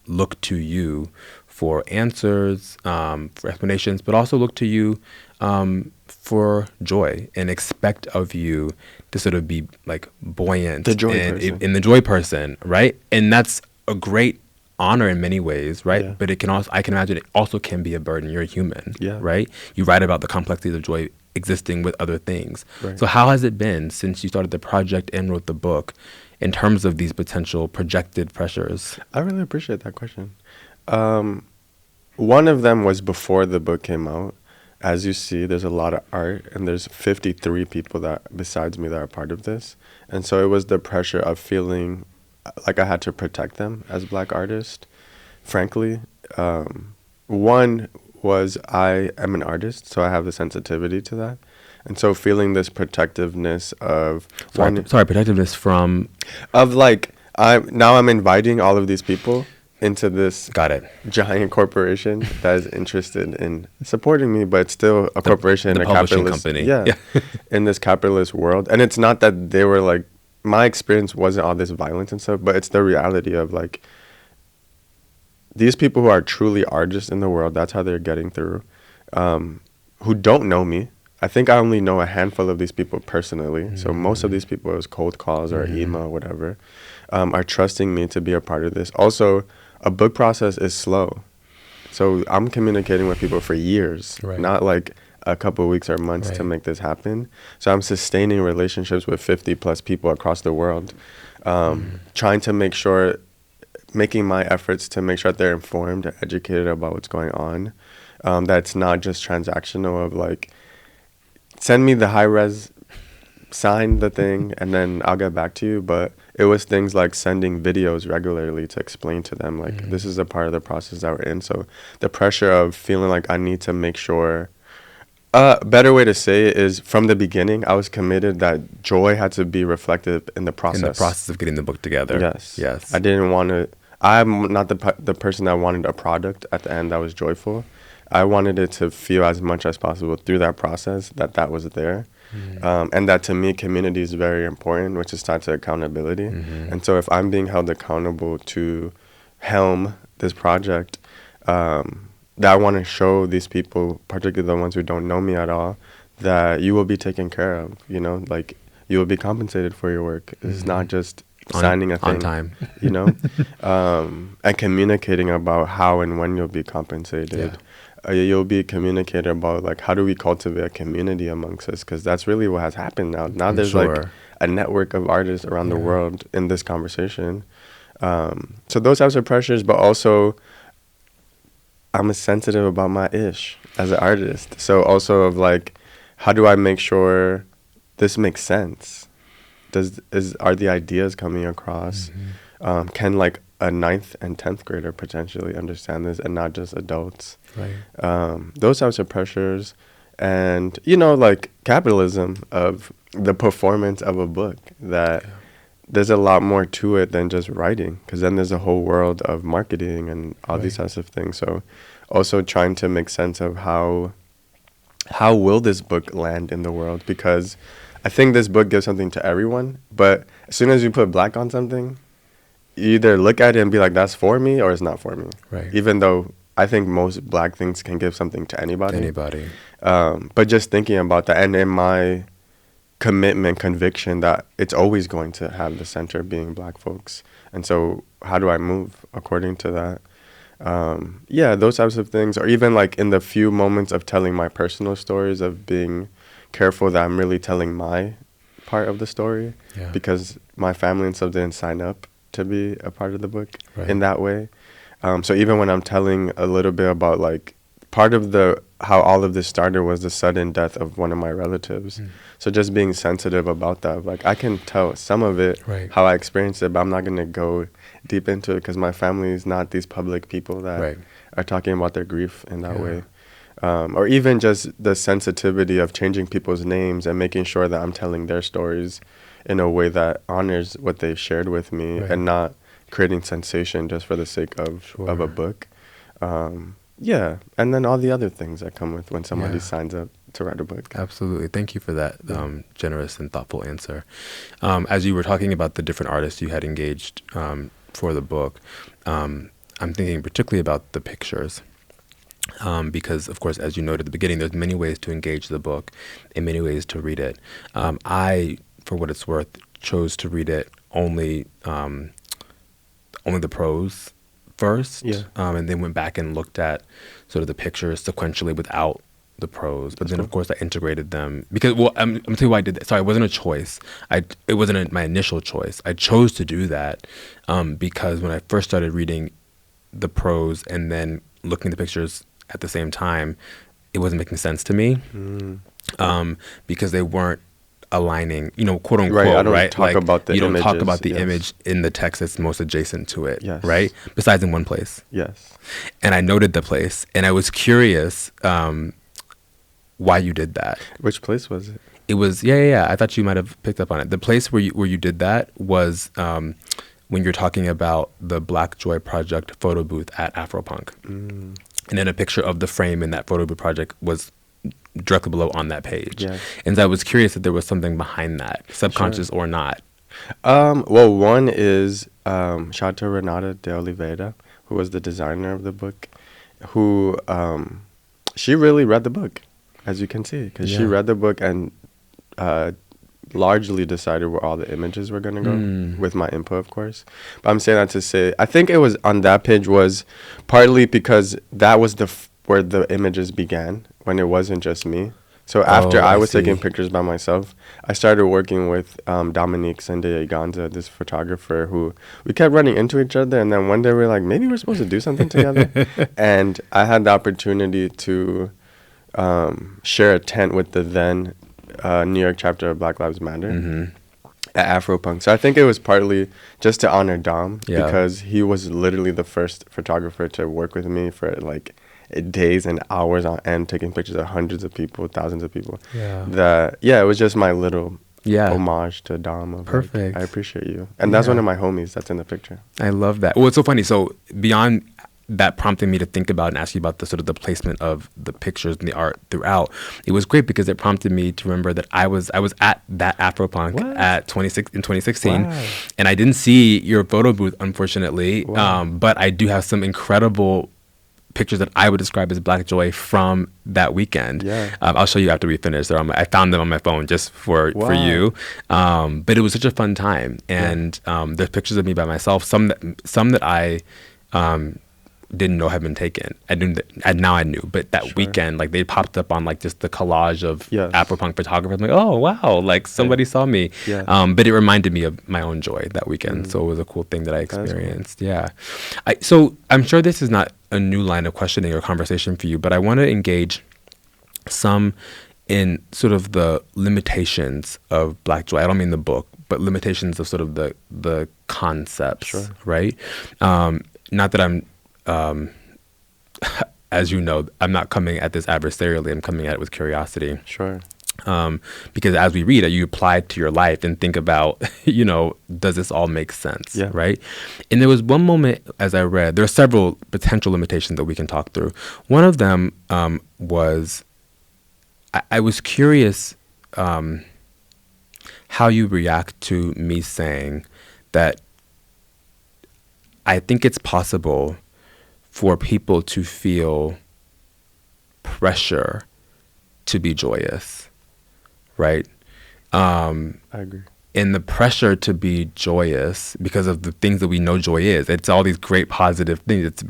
[SPEAKER 2] look to you for answers, for explanations, but also look to you for joy and expect of you to sort of be like buoyant
[SPEAKER 3] The joy
[SPEAKER 2] and
[SPEAKER 3] person.
[SPEAKER 2] in the joy person, right? And that's a great honor in many ways, right?
[SPEAKER 3] Yeah.
[SPEAKER 2] But it can also, I can imagine it also can be a burden. You're a human,
[SPEAKER 3] Yeah.
[SPEAKER 2] right? You write about the complexities of joy existing with other things.
[SPEAKER 3] Right.
[SPEAKER 2] So how has it been since you started the project and wrote the book in terms of these potential projected pressures?
[SPEAKER 3] I really appreciate that question. One of them was before the book came out. As you see, there's a lot of art, and there's 53 people that besides me that are part of this. And so it was the pressure of feeling like I had to protect them as Black artists, frankly. One was I am an artist, so I have the sensitivity to that. And so feeling this protectiveness of
[SPEAKER 2] Protectiveness from...
[SPEAKER 3] of like, I'm inviting all of these people into this
[SPEAKER 2] Got it.
[SPEAKER 3] giant corporation that is interested in supporting me, but it's still a corporation
[SPEAKER 2] the
[SPEAKER 3] in a
[SPEAKER 2] publishing
[SPEAKER 3] capitalist
[SPEAKER 2] company.
[SPEAKER 3] Yeah, in this capitalist world. And it's not that they were like, my experience wasn't all this violence and stuff, but it's the reality of like, these people who are truly artists in the world, that's how they're getting through, who don't know me. I think I only know a handful of these people personally. So most of these people, it was cold calls or email or whatever, are trusting me to be a part of this. Also, a book process is slow. So I'm communicating with people for years,
[SPEAKER 2] Right.
[SPEAKER 3] not like a couple of weeks or months to
[SPEAKER 2] Right.
[SPEAKER 3] make this happen. So I'm sustaining relationships with 50 plus people across the world, trying to make sure, making my efforts to make sure that they're informed and educated about what's going on. That's not just transactional of like, send me the high res, sign the thing, and then I'll get back to you. But it was things like sending videos regularly to explain to them, like, this is a part of the process that we're in. So the pressure of feeling like I need to make sure Better way to say it is from the beginning, I was committed that joy had to be reflected in the process.
[SPEAKER 2] In the process of getting the book together.
[SPEAKER 3] Yes.
[SPEAKER 2] Yes.
[SPEAKER 3] I didn't want to. I'm not the person that wanted a product at the end that was joyful. I wanted it to feel as much as possible through that process that was there. And that to me, community is very important, which is tied to accountability. And so if I'm being held accountable to helm this project, that I want to show these people, particularly the ones who don't know me at all, that you will be taken care of, you know, like you will be compensated for your work. It's not just signing a thing.
[SPEAKER 2] On time.
[SPEAKER 3] You know, and communicating about how and when you'll be compensated. You'll be communicating about like how do we cultivate a community amongst us, because that's really what has happened now. Now there's like a network of artists around the world in this conversation. So those types of pressures, but also I'm sensitive about my ish as an artist. So also of like, how do I make sure this makes sense? Are the ideas coming across? Can like a 9th and 10th grader potentially understand this and not just adults?
[SPEAKER 2] Right.
[SPEAKER 3] Those types of pressures, and you know, like capitalism of the performance of a book, that there's a lot more to it than just writing, because then there's a whole world of marketing and all these types of things. So also trying to make sense of how will this book land in the world, because I think this book gives something to everyone, but as soon as you put black on something, you either look at it and be like, that's for me or it's not for me.
[SPEAKER 2] Right.
[SPEAKER 3] Even though I think most black things can give something to anybody. But just thinking about that, and in my conviction that it's always going to have the center being black folks. And so how do I move according to that? Those types of things. Or even like in the few moments of telling my personal stories, of being careful that I'm really telling my part of the story, because my family and stuff didn't sign up to be a part of the book in that way. So even when I'm telling a little bit about like part of how all of this started was the sudden death of one of my relatives. So just being sensitive about that. Like I can tell some of it, how I experienced it, but I'm not going to go deep into it, because my family is not these public people that are talking about their grief in that way. Or even just the sensitivity of changing people's names and making sure that I'm telling their stories in a way that honors what they've shared with me, and not creating sensation just for the sake of a book. And then all the other things that come with when somebody signs up to write a book.
[SPEAKER 2] Absolutely. Thank you for that generous and thoughtful answer. As you were talking about the different artists you had engaged for the book, I'm thinking particularly about the pictures. Because, of course, as you noted at the beginning, there's many ways to engage the book and many ways to read it. I, for what it's worth, chose to read it only the prose first, and then went back and looked at sort of the pictures sequentially without the prose. But then, of course, I integrated them because, well, I'm going to tell you why I did that. Sorry, it wasn't a choice. It wasn't my initial choice. I chose to do that because when I first started reading the prose and then looking at the pictures at the same time, it wasn't making sense to me because they weren't aligning, quote unquote,
[SPEAKER 3] right? I don't
[SPEAKER 2] right?
[SPEAKER 3] talk about the
[SPEAKER 2] you don't
[SPEAKER 3] images,
[SPEAKER 2] talk about the image in the text that's most adjacent to it,
[SPEAKER 3] yes,
[SPEAKER 2] right? Besides in one place.
[SPEAKER 3] Yes.
[SPEAKER 2] And I noted the place, and I was curious why you did that.
[SPEAKER 3] Which place was it?
[SPEAKER 2] It was I thought you might have picked up on it. The place where you did that was when you're talking about the Black Joy Project photo booth at Afropunk. And then a picture of the frame in that photo booth project was directly below on that page.
[SPEAKER 3] Yeah.
[SPEAKER 2] And so I was curious if there was something behind that, subconscious or not.
[SPEAKER 3] Well, one is shout out to Renata de Oliveira, who was the designer of the book, who she really read the book, as you can see, because she read the book and largely decided where all the images were going to go, with my input, of course. But I'm saying that to say, I think it was on that page was partly because that was where the images began, when it wasn't just me. So after I was taking pictures by myself, I started working with Dominique Sende Iganza, this photographer who we kept running into each other. And then one day we were like, maybe we're supposed to do something together. And I had the opportunity to share a tent with the then New York chapter of Black Lives Matter at Afropunk. So I think it was partly just to honor Dom, because he was literally the first photographer to work with me for like days and hours on end taking pictures of hundreds of people, thousands of people.
[SPEAKER 2] Yeah.
[SPEAKER 3] It was just my little
[SPEAKER 2] Yeah.
[SPEAKER 3] homage to Dom. Of like,
[SPEAKER 2] Perfect.
[SPEAKER 3] I appreciate you. And that's
[SPEAKER 2] Yeah.
[SPEAKER 3] one of my homies that's in the picture.
[SPEAKER 2] I love that. Well, it's so funny. So beyond that prompting me to think about and ask you about the sort of the placement of the pictures and the art throughout, it was great because it prompted me to remember that I was at that Afropunk
[SPEAKER 3] What?
[SPEAKER 2] at 2016,
[SPEAKER 3] Wow.
[SPEAKER 2] and I didn't see your photo booth, unfortunately.
[SPEAKER 3] Wow.
[SPEAKER 2] But I do have some incredible pictures that I would describe as Black Joy from that weekend.
[SPEAKER 3] Yeah.
[SPEAKER 2] I'll show you after we finish. I found them on my phone just for
[SPEAKER 3] Wow.
[SPEAKER 2] you. But it was such a fun time, and there's pictures of me by myself. Some that I didn't know had been taken. Now I knew, but that
[SPEAKER 3] Sure.
[SPEAKER 2] weekend, like they popped up on like just the collage of
[SPEAKER 3] Yes.
[SPEAKER 2] Afropunk photographers. I'm like, oh wow, like somebody saw me.
[SPEAKER 3] Yeah.
[SPEAKER 2] But it reminded me of my own joy that weekend. So it was a cool thing that I
[SPEAKER 3] cool.
[SPEAKER 2] experienced. Yeah. So I'm sure this is not a new line of questioning or conversation for you, but I want to engage some in sort of the limitations of Black Joy. I don't mean the book, but limitations of sort of the concepts,
[SPEAKER 3] Sure.
[SPEAKER 2] right? Not that I'm, as you know, I'm not coming at this adversarially. I'm coming at it with curiosity.
[SPEAKER 3] Sure.
[SPEAKER 2] Because as we read it, you apply it to your life and think about, does this all make sense?
[SPEAKER 3] Yeah.
[SPEAKER 2] Right. And there was one moment as I read, there are several potential limitations that we can talk through. One of them was, I was curious how you react to me saying that I think it's possible for people to feel pressure to be joyous, right?
[SPEAKER 3] I agree.
[SPEAKER 2] And the pressure to be joyous because of the things that we know joy is. It's all these great positive things. It's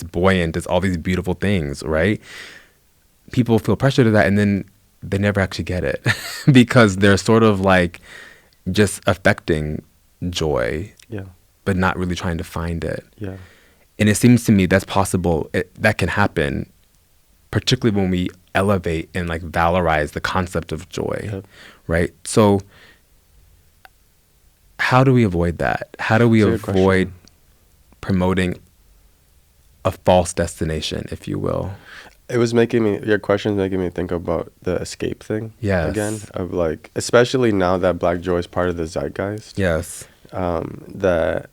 [SPEAKER 2] buoyant. It's all these beautiful things, right? People feel pressure to that, and then they never actually get it because they're sort of like just affecting joy,
[SPEAKER 3] Yeah.
[SPEAKER 2] but not really trying to find it.
[SPEAKER 3] Yeah.
[SPEAKER 2] And it seems to me that's possible. That can happen, particularly when we elevate and like valorize the concept of joy,
[SPEAKER 3] Yep.
[SPEAKER 2] right? So how do we avoid that? How do we
[SPEAKER 3] That's a good
[SPEAKER 2] avoid
[SPEAKER 3] question.
[SPEAKER 2] promoting a false destination, if you will?
[SPEAKER 3] Your question's making me think about the escape thing.
[SPEAKER 2] Yes.
[SPEAKER 3] Again, of like, especially now that Black Joy is part of the zeitgeist.
[SPEAKER 2] Yes.
[SPEAKER 3] That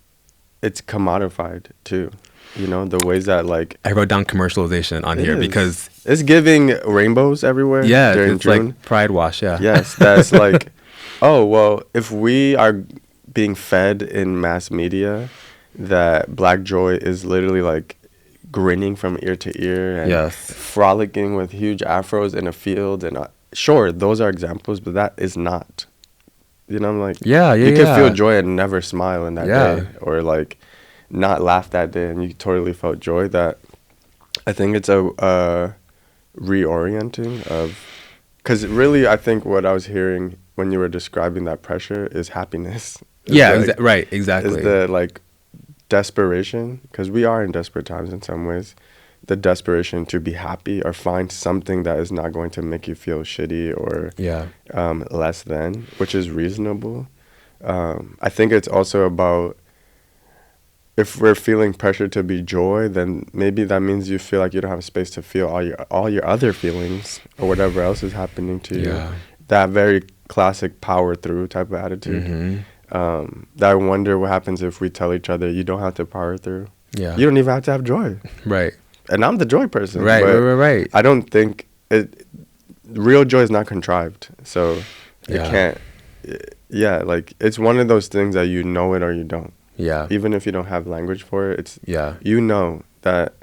[SPEAKER 3] it's commodified too. The ways that like
[SPEAKER 2] I wrote down commercialization on here
[SPEAKER 3] is.
[SPEAKER 2] because
[SPEAKER 3] it's giving rainbows everywhere. During
[SPEAKER 2] it's
[SPEAKER 3] June.
[SPEAKER 2] like Pride Wash. Yeah.
[SPEAKER 3] Yes, that's like, oh well, if we are being fed in mass media that Black Joy is literally like grinning from ear to ear and
[SPEAKER 2] Yes.
[SPEAKER 3] frolicking with huge afros in a field, and sure, those are examples, but that is not. I'm like,
[SPEAKER 2] Yeah.
[SPEAKER 3] you can feel joy and never smile in that
[SPEAKER 2] Yeah.
[SPEAKER 3] day, or like not laugh that day, and you totally felt joy. That I think it's a reorienting of, because really I think what I was hearing when you were describing that pressure is happiness.
[SPEAKER 2] Yeah.
[SPEAKER 3] Like,
[SPEAKER 2] Right. Exactly.
[SPEAKER 3] is the like desperation, because we are in desperate times in some ways, the desperation to be happy or find something that is not going to make you feel shitty or
[SPEAKER 2] yeah.
[SPEAKER 3] less than, which is reasonable. I think it's also about, if we're feeling pressure to be joy, then maybe that means you feel like you don't have space to feel all your other feelings or whatever else is happening to you.
[SPEAKER 2] Yeah.
[SPEAKER 3] That very classic power through type of attitude.
[SPEAKER 2] Mm-hmm.
[SPEAKER 3] That I wonder what happens if we tell each other, you don't have to power through.
[SPEAKER 2] Yeah.
[SPEAKER 3] You don't even have to have joy.
[SPEAKER 2] Right.
[SPEAKER 3] And I'm the joy person.
[SPEAKER 2] Right.
[SPEAKER 3] but
[SPEAKER 2] Right.
[SPEAKER 3] I don't think real joy is not contrived. So it
[SPEAKER 2] Yeah.
[SPEAKER 3] can't. Yeah, like it's one of those things that you know it or you don't.
[SPEAKER 2] Yeah.
[SPEAKER 3] Even if you don't have language for it, it's
[SPEAKER 2] Yeah.
[SPEAKER 3] that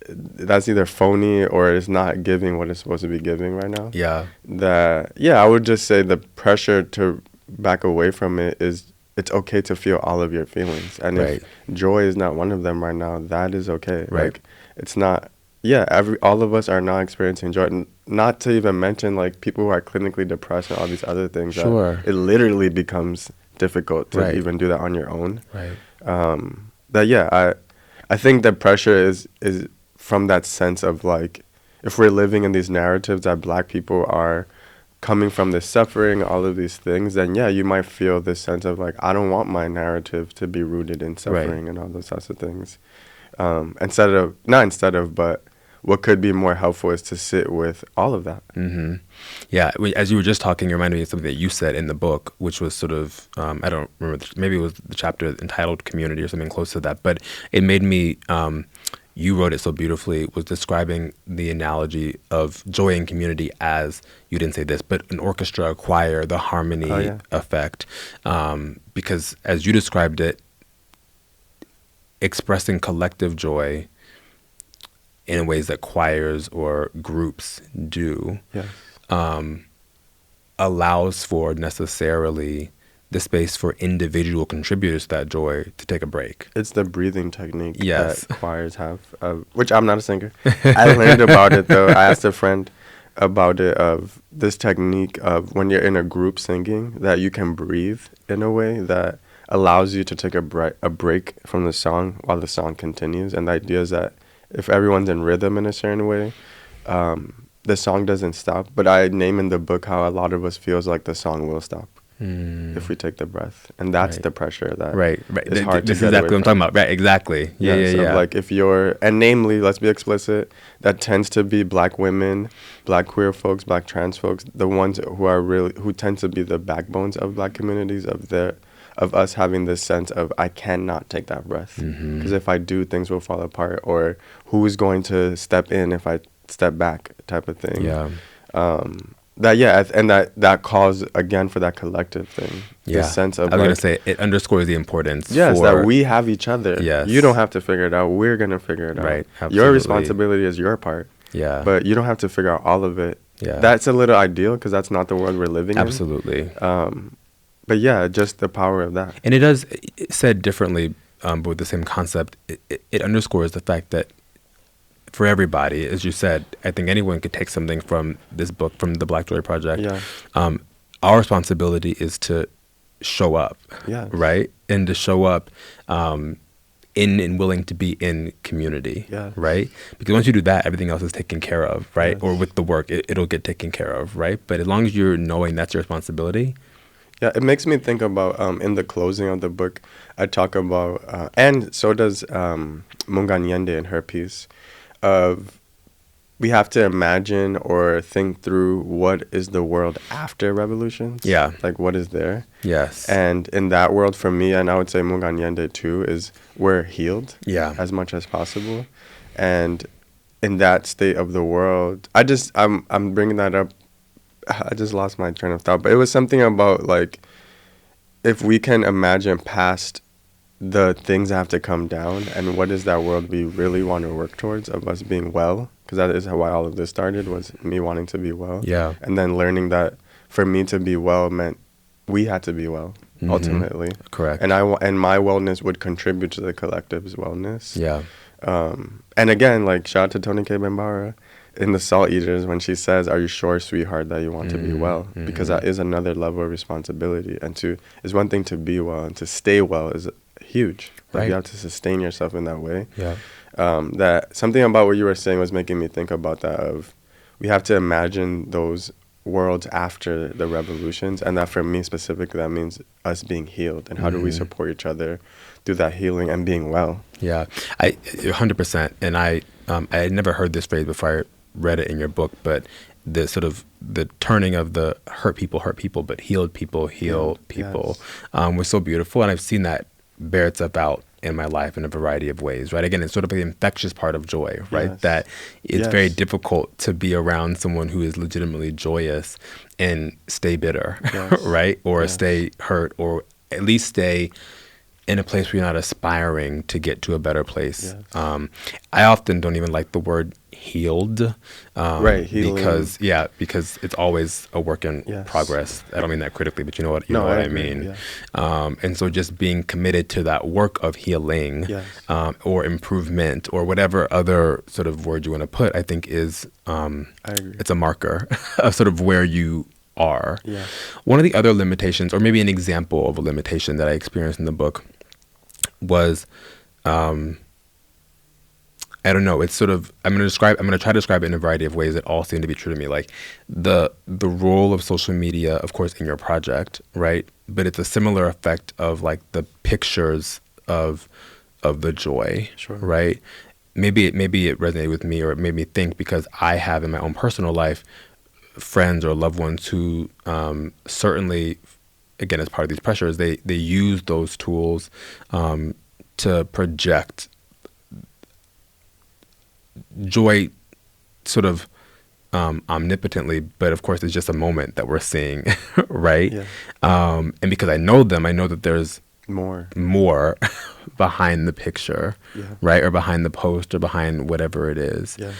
[SPEAKER 3] that's either phony or it's not giving what it's supposed to be giving right now.
[SPEAKER 2] Yeah.
[SPEAKER 3] I would just say the pressure to back away from it is, it's okay to feel all of your feelings, and
[SPEAKER 2] Right.
[SPEAKER 3] if joy is not one of them right now, that is okay.
[SPEAKER 2] Right.
[SPEAKER 3] Like it's not. Yeah, all of us are not experiencing joy. Not to even mention like people who are clinically depressed and all these other things.
[SPEAKER 2] Sure.
[SPEAKER 3] That it literally becomes difficult to
[SPEAKER 2] Right.
[SPEAKER 3] even do that on your own.
[SPEAKER 2] Right.
[SPEAKER 3] I think the pressure is from that sense of like, if we're living in these narratives that Black people are coming from this suffering, all of these things, then yeah, you might feel this sense of like, I don't want my narrative to be rooted in suffering and all those sorts of things. But what could be more helpful is to sit with all of that.
[SPEAKER 2] Mm-hmm. Yeah, as you were just talking, you reminded me of something that you said in the book, which was sort of, I don't remember, maybe it was the chapter entitled Community or something close to that, but it made me, you wrote it so beautifully, was describing the analogy of joy in community as, you didn't say this, but an orchestra, a choir, the harmony effect. Because as you described it, expressing collective joy in ways that choirs or groups do, allows for necessarily the space for individual contributors to that joy to take a break.
[SPEAKER 3] It's the breathing technique that choirs have, which I'm not a singer. I learned about it, though. I asked a friend about it, of this technique of when you're in a group singing, that you can breathe in a way that allows you to take a break from the song while the song continues. And the idea is that if everyone's in rhythm in a certain way, the song doesn't stop. But I name in the book how a lot of us feels like the song will stop if we take the breath. And that's the pressure that is hard to
[SPEAKER 2] This is
[SPEAKER 3] get
[SPEAKER 2] exactly
[SPEAKER 3] away
[SPEAKER 2] what I'm
[SPEAKER 3] from.
[SPEAKER 2] talking about. Right, exactly. Yeah.
[SPEAKER 3] Like if you're, and namely, let's be explicit, that tends to be Black women, Black queer folks, Black trans folks, the ones who tend to be the backbones of Black communities, of us having this sense of, I cannot take that breath, because if I do, things will fall apart, or who is going to step in if I step back, type of thing. That calls again for that collective thing. The sense of,
[SPEAKER 2] I was going to say, it underscores the importance.
[SPEAKER 3] That we have each other.
[SPEAKER 2] Yes.
[SPEAKER 3] You don't have to figure it out. We're going to figure it out.
[SPEAKER 2] Right. Absolutely.
[SPEAKER 3] Your responsibility is your part.
[SPEAKER 2] Yeah.
[SPEAKER 3] But you don't have to figure out all of it.
[SPEAKER 2] Yeah.
[SPEAKER 3] That's a little ideal, because that's not the world we're living
[SPEAKER 2] Absolutely.
[SPEAKER 3] in. But yeah, just the power of that.
[SPEAKER 2] And it does, said differently, but with the same concept, it underscores the fact that for everybody, as you said, I think anyone could take something from this book, from the Black Joy Project. Our responsibility is to show up, right? And to show up in and willing to be in community, right? Because once you do that, everything else is taken care of, right? Or with the work, it'll get taken care of, right? But as long as you're knowing that's your responsibility.
[SPEAKER 3] Yeah, it makes me think about, in the closing of the book, I talk about, and so does Munga Nyende in her piece, of we have to imagine or think through what is the world after revolutions. Yeah. Like, what is there?
[SPEAKER 2] Yes.
[SPEAKER 3] And in that world, for me, and I would say Munga Nyende too, is we're healed as much as possible. And in that state of the world, I'm bringing that up. I just lost my train of thought, but it was something about, like, if we can imagine past the things that have to come down, and what is that world we really want to work towards, of us being well, because that is why all of this started, was me wanting to be well. Yeah. And then learning that for me to be well meant we had to be well, ultimately. Correct. And and my wellness would contribute to the collective's wellness. Yeah. And again, like, shout out to Toni K. Bambara in The Salt Eaters, when she says, "Are you sure, sweetheart, that you want to be well?" Because that is another level of responsibility. And it's one thing to be well, and to stay well is huge. Like, you have to sustain yourself in that way. Yeah. That something about what you were saying was making me think about that, of we have to imagine those worlds after the revolutions, and that for me specifically, that means us being healed, and how do we support each other through that healing and being well. Yeah, 100%. And I had never heard this phrase before I read it in your book, but the sort of the turning of the hurt people, but healed people heal people was so beautiful. And I've seen that bear itself out in my life in a variety of ways, right? Again, it's sort of the infectious part of joy, right? That it's very difficult to be around someone who is legitimately joyous and stay bitter, right? Or stay hurt, or at least stay in a place where you're not aspiring to get to a better place. I often don't even like the word healed. Healing. Because it's always a work in progress. I don't mean that critically, but you know what I mean. And so just being committed to that work of healing, or improvement, or whatever other sort of word you want to put, I think is, it's a marker of sort of where you are. One of the other limitations, or maybe an example of a limitation that I experienced in the book, was I don't know, it's sort of, I'm going to try to describe it in a variety of ways that all seem to be true to me. Like the role of social media, of course, in your project, right? But it's a similar effect of, like, the pictures of the joy, right?
[SPEAKER 2] maybe it resonated with me, or it made me think, because I have in my own personal life friends or loved ones who certainly, again, as part of these pressures, they use those tools to project joy sort of omnipotently, but of course it's just a moment that we're seeing, right?
[SPEAKER 3] Yeah.
[SPEAKER 2] And because I know them, I know that there's
[SPEAKER 3] More.
[SPEAKER 2] behind the picture,
[SPEAKER 3] Yeah.
[SPEAKER 2] right? Or behind the post, or behind whatever it is.
[SPEAKER 3] Yeah.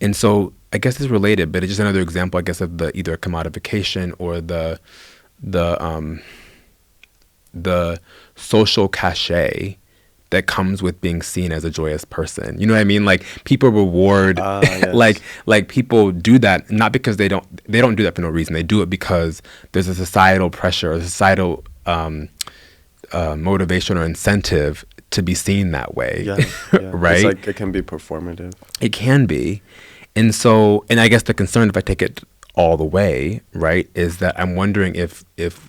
[SPEAKER 2] And so I guess it's related, but it's just another example, I guess, of the either commodification or the social cachet that comes with being seen as a joyous person. You know what I mean? Like, people reward,
[SPEAKER 3] Yes.
[SPEAKER 2] like people do that not because they don't do that for no reason. They do it because there's a societal pressure, a societal motivation or incentive to be seen that way.
[SPEAKER 3] Yeah. Yeah.
[SPEAKER 2] Right?
[SPEAKER 3] It's like it can be performative.
[SPEAKER 2] It can be. And so, and I guess the concern, if I take it all the way, right, is that I'm wondering if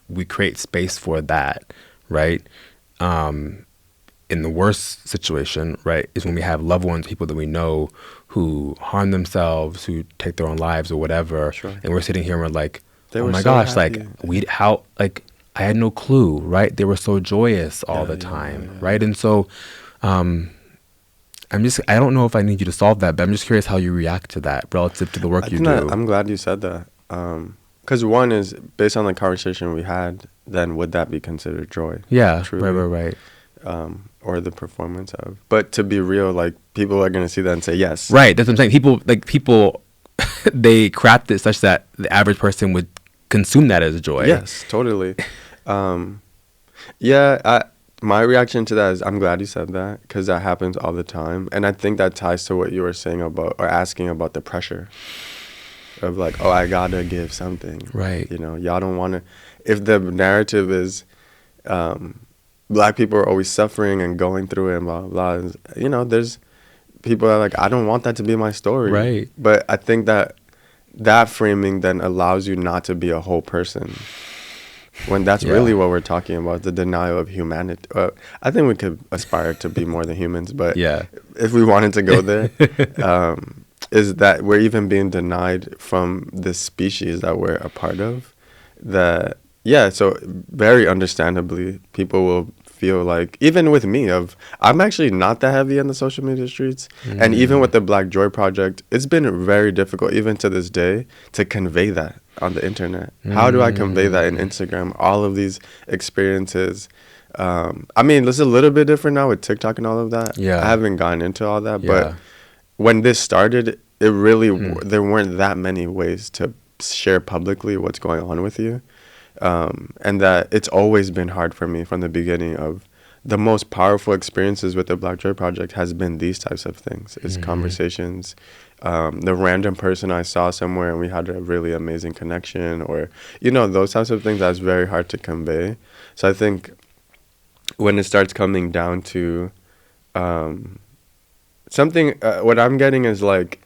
[SPEAKER 2] we create space for that, right, in the worst situation, right, is when we have loved ones, people that we know, who harm themselves, who take their own lives or whatever,
[SPEAKER 3] Sure.
[SPEAKER 2] and we're sitting here and we're like,
[SPEAKER 3] They
[SPEAKER 2] oh
[SPEAKER 3] were
[SPEAKER 2] my
[SPEAKER 3] so
[SPEAKER 2] gosh,
[SPEAKER 3] happy.
[SPEAKER 2] I had no clue, right? They were so joyous all
[SPEAKER 3] Yeah,
[SPEAKER 2] the
[SPEAKER 3] yeah,
[SPEAKER 2] time,
[SPEAKER 3] yeah.
[SPEAKER 2] right? And so, I don't know if I need you to solve that, but I'm just curious how you react to that relative to the work you do.
[SPEAKER 3] I'm glad you said that. Because one is, based on the conversation we had, then would that be considered joy?
[SPEAKER 2] Yeah,
[SPEAKER 3] Truly.
[SPEAKER 2] right.
[SPEAKER 3] Or the performance of. But to be real, like, people are going to see that and say yes.
[SPEAKER 2] Right, that's what I'm saying. People, they craft it such that the average person would consume that as joy.
[SPEAKER 3] Yes, totally. My reaction to that is I'm glad you said that, because that happens all the time. And I think that ties to what you were saying about, or asking about, the pressure of like, oh, I gotta give something.
[SPEAKER 2] Right.
[SPEAKER 3] You know, y'all don't want to. If the narrative is Black people are always suffering and going through it and blah, blah, blah, you know, there's people that are like, I don't want that to be my story.
[SPEAKER 2] Right.
[SPEAKER 3] But I think that framing then allows you not to be a whole person. When that's really what we're talking about, the denial of humanity. I think we could aspire to be more than humans, but if we wanted to go there, is that we're even being denied from this species that we're a part of. That, so very understandably, people will feel like, even with me, I'm actually not that heavy in the social media streets. And even with the Black Joy Project, it's been very difficult, even to this day, to convey that on the internet. How do I convey that in Instagram? All of these experiences. I mean, it's a little bit different now with TikTok and all of that.
[SPEAKER 2] Yeah.
[SPEAKER 3] I haven't gotten into all that, but when this started, it really there weren't that many ways to share publicly what's going on with you. And that it's always been hard for me from the beginning. Of the most powerful experiences with the Black Joy Project has been these types of things. It's conversations. The random person I saw somewhere and we had a really amazing connection, or, you know, those types of things that's very hard to convey. So I think when it starts coming down to something, what I'm getting is like,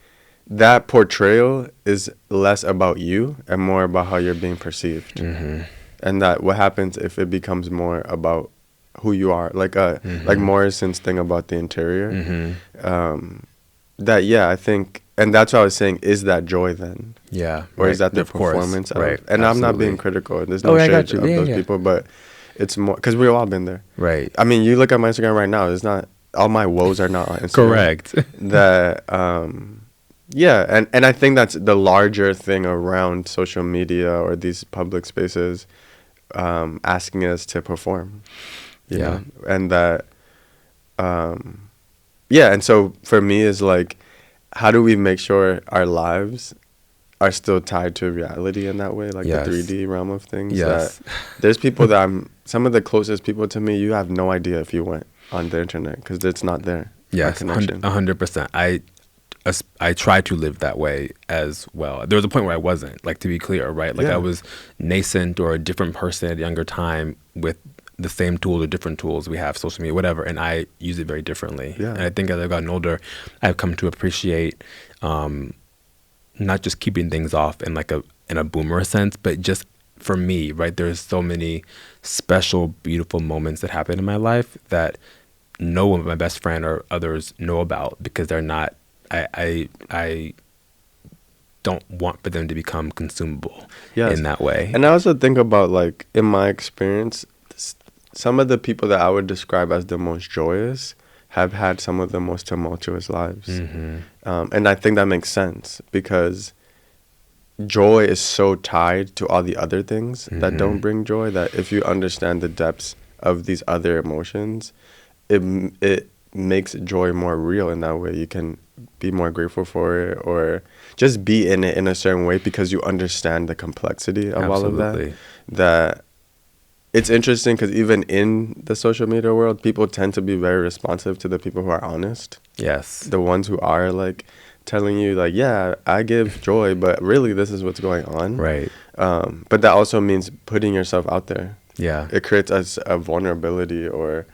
[SPEAKER 3] that portrayal is less about you and more about how you're being perceived. And that what happens if it becomes more about who you are, like like Morrison's thing about the interior. I think, and that's what I was saying, is that joy then?
[SPEAKER 2] Yeah.
[SPEAKER 3] Or is that the
[SPEAKER 2] Of course.
[SPEAKER 3] performance?
[SPEAKER 2] Right.
[SPEAKER 3] And I'm not being
[SPEAKER 2] Absolutely.
[SPEAKER 3] critical. There's no
[SPEAKER 2] I
[SPEAKER 3] shade
[SPEAKER 2] got
[SPEAKER 3] of
[SPEAKER 2] you.
[SPEAKER 3] those people, but it's more, because we've all been there.
[SPEAKER 2] Right.
[SPEAKER 3] I mean, you look at my Instagram right now, it's not, all my woes are not on Instagram.
[SPEAKER 2] Correct.
[SPEAKER 3] That, and I think that's the larger thing around social media or these public spaces, asking us to perform, you know? And that, and so for me is like, how do we make sure our lives are still tied to reality in that way, like the 3D realm of things? That there's people that some of the closest people to me, you have no idea if you went on the internet, because it's not there.
[SPEAKER 2] Yes, 100%. I try to live that way as well. There was a point where I wasn't, like, to be clear, right? Like, I was nascent or a different person at a younger time with the same tools or different tools we have, social media, whatever, and I use it very differently.
[SPEAKER 3] Yeah.
[SPEAKER 2] And I think as I've gotten older, I've come to appreciate not just keeping things off in a boomer sense, but just for me, right? There's so many special, beautiful moments that happen in my life that no one but my best friend or others know about, because they're not. I don't want for them to become consumable in that way.
[SPEAKER 3] And I also think about, like, in my experience, some of the people that I would describe as the most joyous have had some of the most tumultuous lives. And I think that makes sense, because joy is so tied to all the other things that don't bring joy, that if you understand the depths of these other emotions, it makes joy more real in that way. You can be more grateful for it, or just be in it in a certain way, because you understand the complexity of all of that. That it's interesting, because even in the social media world, people tend to be very responsive to the people who are honest.
[SPEAKER 2] Yes.
[SPEAKER 3] The ones who are, like, telling you, like, yeah, I give joy, but really this is what's going on.
[SPEAKER 2] Right.
[SPEAKER 3] But that also means putting yourself out there.
[SPEAKER 2] Yeah.
[SPEAKER 3] It creates a vulnerability, or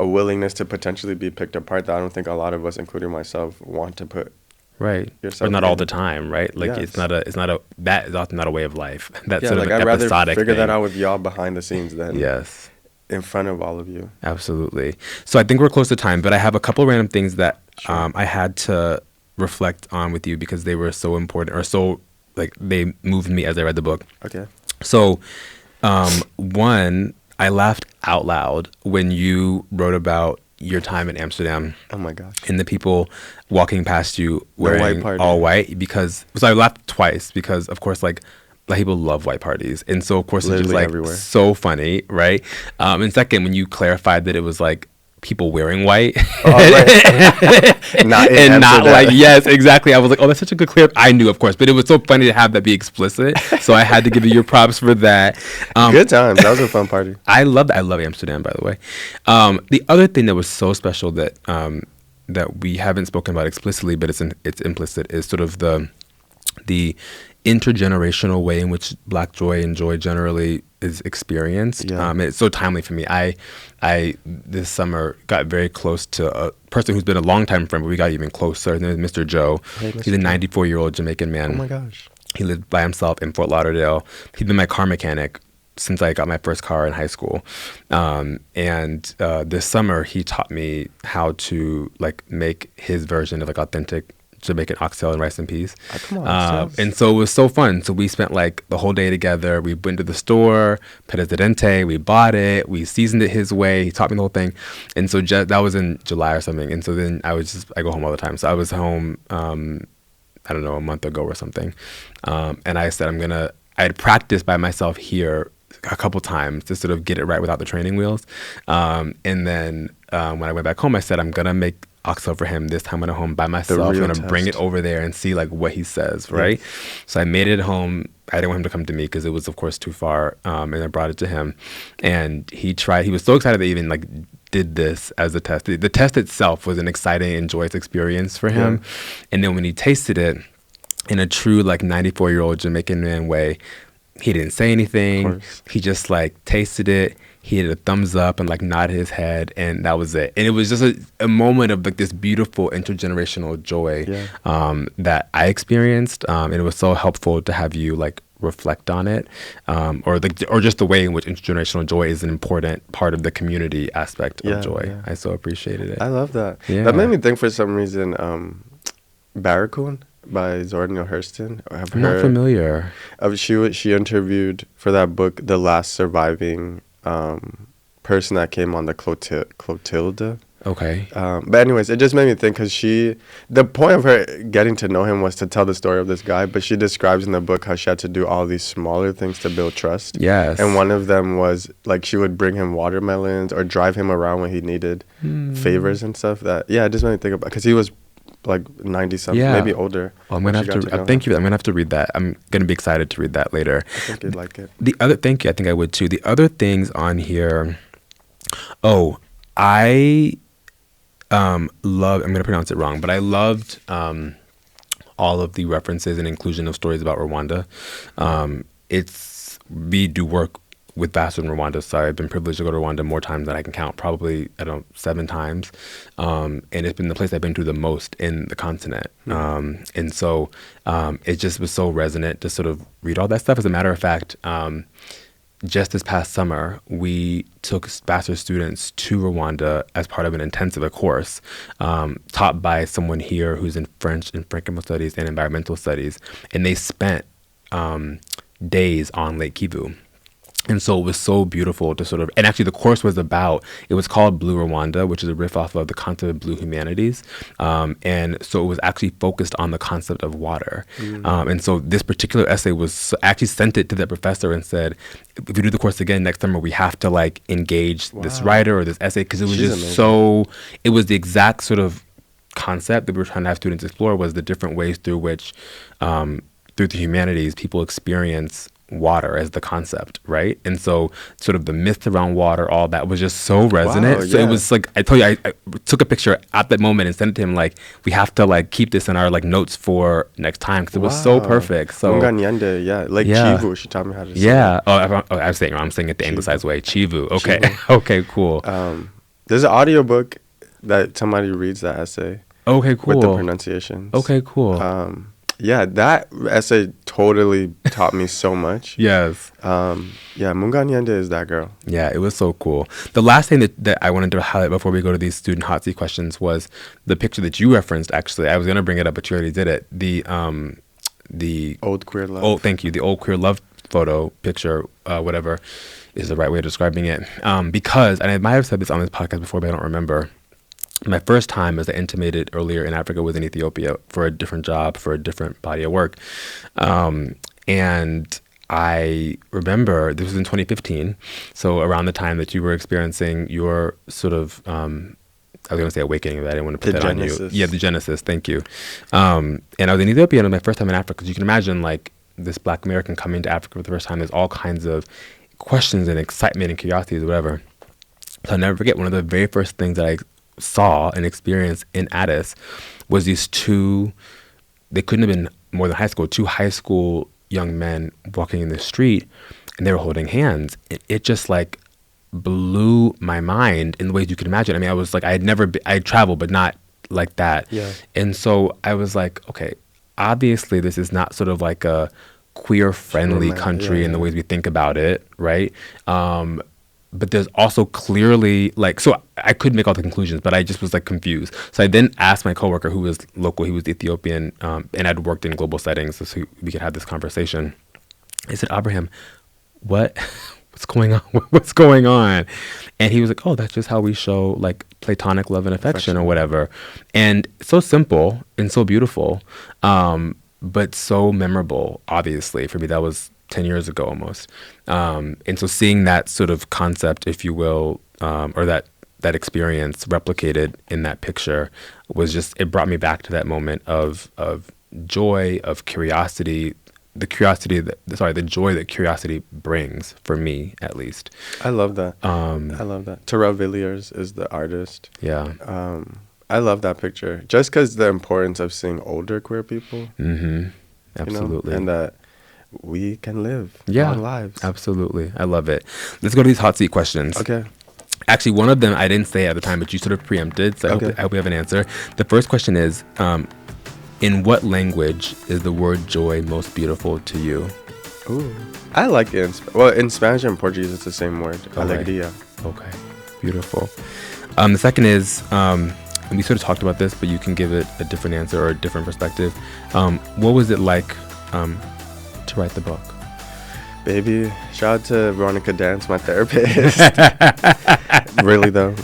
[SPEAKER 3] a willingness to potentially be picked apart, that I don't think a lot of us, including myself, want to put.
[SPEAKER 2] Right.
[SPEAKER 3] Yourself
[SPEAKER 2] But not all
[SPEAKER 3] in.
[SPEAKER 2] the time, right? Like,
[SPEAKER 3] Yes.
[SPEAKER 2] that is often not a way of life. That's
[SPEAKER 3] Yeah,
[SPEAKER 2] sort
[SPEAKER 3] like,
[SPEAKER 2] of
[SPEAKER 3] I'd
[SPEAKER 2] an
[SPEAKER 3] rather
[SPEAKER 2] episodic
[SPEAKER 3] figure
[SPEAKER 2] thing.
[SPEAKER 3] that out with y'all behind the scenes than
[SPEAKER 2] Yes.
[SPEAKER 3] in front of all of you.
[SPEAKER 2] Absolutely. So I think we're close to time, but I have a couple random things that I had to reflect on with you, because they were so important, or so, like, they moved me as I read the book.
[SPEAKER 3] Okay.
[SPEAKER 2] So, one, I laughed out loud when you wrote about your time in Amsterdam
[SPEAKER 3] Oh my gosh.
[SPEAKER 2] and the people walking past you
[SPEAKER 3] white
[SPEAKER 2] wearing
[SPEAKER 3] party.
[SPEAKER 2] all white, so I laughed twice, because of course, like, Black people love white parties, and so of course it's just
[SPEAKER 3] Literally
[SPEAKER 2] like
[SPEAKER 3] everywhere.
[SPEAKER 2] so funny, right? And second, when you clarified that it was like people wearing white,
[SPEAKER 3] Oh, right. Not in
[SPEAKER 2] and not
[SPEAKER 3] Amsterdam.
[SPEAKER 2] like, yes, exactly. I was like, oh, that's such a good clear. I knew, of course, but it was so funny to have that be explicit. So I had to give you your props for that.
[SPEAKER 3] Good times. That was a fun party.
[SPEAKER 2] I love Amsterdam, by the way. The other thing that was so special that that we haven't spoken about explicitly, but it's implicit, is sort of the intergenerational way in which Black joy and joy generally is experienced.
[SPEAKER 3] Yeah.
[SPEAKER 2] It's so timely for me. I this summer got very close to a person who's been a longtime friend, but we got even closer. His name is Mr. Joe.
[SPEAKER 3] Hey, Mr.
[SPEAKER 2] He's a
[SPEAKER 3] Joe.
[SPEAKER 2] 94-year-old Jamaican man.
[SPEAKER 3] Oh my gosh.
[SPEAKER 2] He lived by himself in Fort Lauderdale. He's been my car mechanic since I got my first car in high school. And this summer, he taught me how to, like, make his version of, like, authentic Jamaican oxtail and rice and peas.
[SPEAKER 3] Oh, come on,
[SPEAKER 2] And so it was so fun. So we spent, like, the whole day together. We went to the store, Presidente, we bought it, we seasoned it his way. He taught me the whole thing. And so that was in July or something. And so then I go home all the time. So I was home, I don't know, a month ago or something. And I said, I had practiced by myself here a couple times to sort of get it right without the training wheels. And then when I went back home, I said, I'm going to make oxtail for him this time when I'm home by myself. I'm
[SPEAKER 3] real
[SPEAKER 2] going to bring it
[SPEAKER 3] test.
[SPEAKER 2] over there and see, like, what he says, right? So I made it at home. I didn't want him to come to me because it was, of course, too far. And I brought it to him. And he was so excited that he even, like, did this as a test. The test itself was an exciting and joyous experience for him. And then when he tasted it, in a true, like, 94-year-old Jamaican man way, he didn't say anything. He just, like, tasted it. He had a thumbs up and, like, nodded his head, and that was it. And it was just a moment of, like, this beautiful intergenerational joy that I experienced. And it was so helpful to have you, like, reflect on it, or just the way in which intergenerational joy is an important part of the community aspect of joy.
[SPEAKER 3] Yeah.
[SPEAKER 2] I so appreciated it.
[SPEAKER 3] I love that.
[SPEAKER 2] Yeah.
[SPEAKER 3] That made me think, for some reason, Barracoon by Zora Neale Hurston.
[SPEAKER 2] I'm not familiar.
[SPEAKER 3] She interviewed for that book the last surviving person that came on the Clotilda.
[SPEAKER 2] Okay.
[SPEAKER 3] But anyways, it just made me think, because the point of her getting to know him was to tell the story of this guy, but she describes in the book how she had to do all these smaller things to build trust.
[SPEAKER 2] Yes.
[SPEAKER 3] And one of them was, like, she would bring him watermelons or drive him around when he needed favors and stuff. It just made me think about, because he was like 90-something, maybe older.
[SPEAKER 2] Well, I'm gonna have to. Thank you. I'm gonna have to read that. I'm gonna be excited to read that later.
[SPEAKER 3] I think you'd like it.
[SPEAKER 2] Thank you. I think I would too. The other things on here. Oh, I love. I'm gonna pronounce it wrong, but I loved all of the references and inclusion of stories about Rwanda. We do work with Vassar in Rwanda, so I've been privileged to go to Rwanda more times than I can count, probably, 7 times. And it's been the place I've been to the most in the continent. And so it just was so resonant to sort of read all that stuff. As a matter of fact, just this past summer, we took bachelor students to Rwanda as part of an intensive, a course taught by someone here who's in French and Francophone studies and environmental studies. And they spent days on Lake Kivu. And so it was so beautiful to sort of, and actually the course was about, it was called Blue Rwanda, which is a riff off of the concept of blue humanities. And so it was actually focused on the concept of water. And so this particular essay was actually sent it to that professor and said, if we do the course again next summer, we have to like engage this writer or this essay, because it was
[SPEAKER 3] She's
[SPEAKER 2] just
[SPEAKER 3] amazing.
[SPEAKER 2] so, it was the exact sort of concept that we were trying to have students explore, was the different ways through which, through the humanities, people experience water as the concept, right? And so sort of the myth around water, all that was just so resonant.
[SPEAKER 3] Wow,
[SPEAKER 2] So
[SPEAKER 3] yeah.
[SPEAKER 2] it was like, I told you, I took a picture at that moment and sent it to him, like, we have to like keep this in our like notes for next time, because it was so
[SPEAKER 3] Wow.
[SPEAKER 2] perfect. So
[SPEAKER 3] Munganyende, yeah. Like
[SPEAKER 2] Yeah.
[SPEAKER 3] Chivu, she taught me how to say
[SPEAKER 2] yeah. I'm saying it wrong. I'm saying it the anglicized way. Chivu. Okay. Okay, cool.
[SPEAKER 3] There's an audiobook that somebody reads that essay
[SPEAKER 2] Okay, cool.
[SPEAKER 3] with the pronunciations.
[SPEAKER 2] Okay, cool.
[SPEAKER 3] Yeah, that essay totally taught me so much.
[SPEAKER 2] Yes.
[SPEAKER 3] Yeah, Munganyende is that girl.
[SPEAKER 2] Yeah, it was so cool. The last thing that I wanted to highlight before we go to these student hot seat questions was the picture that you referenced. Actually, I was going to bring it up, but you already did it. The
[SPEAKER 3] Old Queer Love.
[SPEAKER 2] oh, thank you. The old queer love photo picture, whatever is the right way of describing it. Because, and I might have said this on this podcast before, but I don't remember. My first time, as I intimated earlier, in Africa was in Ethiopia for a different job, for a different body of work. And I remember this was in 2015, so around the time that you were experiencing your sort of, I was going to say awakening, but I didn't want to put
[SPEAKER 3] The
[SPEAKER 2] that on
[SPEAKER 3] genesis.
[SPEAKER 2] you. Yeah, the genesis, thank you. And I was in Ethiopia, and it was my first time in Africa, because you can imagine, like, this Black American coming to Africa for the first time, there's all kinds of questions and excitement and curiosities, whatever. So I'll never forget, one of the very first things that I saw and experienced in Addis was these two, they couldn't have been more than high school, two high school young men walking in the street, and they were holding hands. It just like blew my mind in the ways you could imagine. I mean, I was like, I traveled, but not like that.
[SPEAKER 3] Yeah.
[SPEAKER 2] And so I was like, okay, obviously this is not sort of like a queer friendly country in the ways we think about it, right? But there's also clearly like, so I couldn't make all the conclusions, but I just was like confused. So I then asked my coworker who was local, he was Ethiopian, and I'd worked in global settings, so we could have this conversation. I said, Abraham, what's going on? What's going on? And he was like, oh, that's just how we show like platonic love and affection or whatever. And so simple and so beautiful, but so memorable, obviously. For me, that was 10 years ago almost. And so seeing that sort of concept, if you will, or that experience replicated in that picture was just, it brought me back to that moment of joy, of curiosity, the joy that curiosity brings, for me at least.
[SPEAKER 3] I love that. I love that. Terrell Villiers is the artist.
[SPEAKER 2] Yeah.
[SPEAKER 3] I love that picture just because the importance of seeing older queer people.
[SPEAKER 2] Mm-hmm. Absolutely.
[SPEAKER 3] You know, and that we can live long lives.
[SPEAKER 2] Absolutely. I love it. Let's go to these hot seat questions.
[SPEAKER 3] Okay.
[SPEAKER 2] Actually, one of them I didn't say at the time, but you sort of preempted, so I hope we have an answer. The first question is, in what language is the word joy most beautiful to you?
[SPEAKER 3] Ooh. I like it. In Spanish and Portuguese, it's the same word. Alegria.
[SPEAKER 2] Okay. Beautiful. The second is, and we sort of talked about this, but you can give it a different answer or a different perspective. What was it like to write the book?
[SPEAKER 3] Baby, shout out to Veronica Dance, my therapist. Really, though.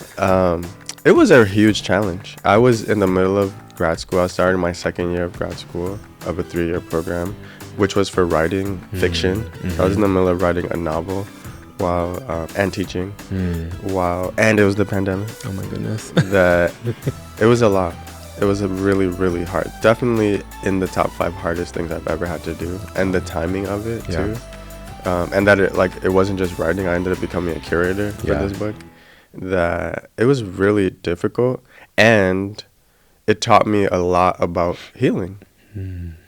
[SPEAKER 3] It was a huge challenge. I was in the middle of grad school. I started my second year of grad school of a 3-year program, which was for writing fiction.
[SPEAKER 2] Mm-hmm.
[SPEAKER 3] I was in the middle of writing a novel and teaching and it was the pandemic.
[SPEAKER 2] Oh my goodness.
[SPEAKER 3] It was a lot. It was a really, really hard. Definitely in the top 5 hardest things I've ever had to do, and the timing of it too. And that it wasn't just writing. I ended up becoming a curator for this book. That it was really difficult, and it taught me a lot about healing.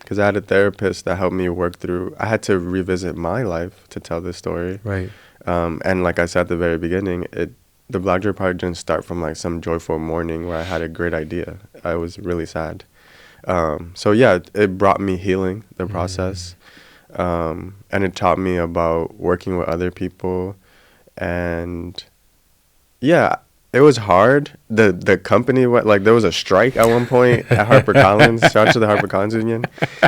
[SPEAKER 3] Because I had a therapist that helped me work through. I had to revisit my life to tell this story.
[SPEAKER 2] Right.
[SPEAKER 3] And like I said at the very beginning, the Black Joy Project didn't start from like some joyful morning where I had a great idea. I was really sad. So yeah, it brought me healing, the process. And it taught me about working with other people. And yeah, it was hard. The company went, like, there was a strike at one point at HarperCollins. Shout out to the HarperCollins union.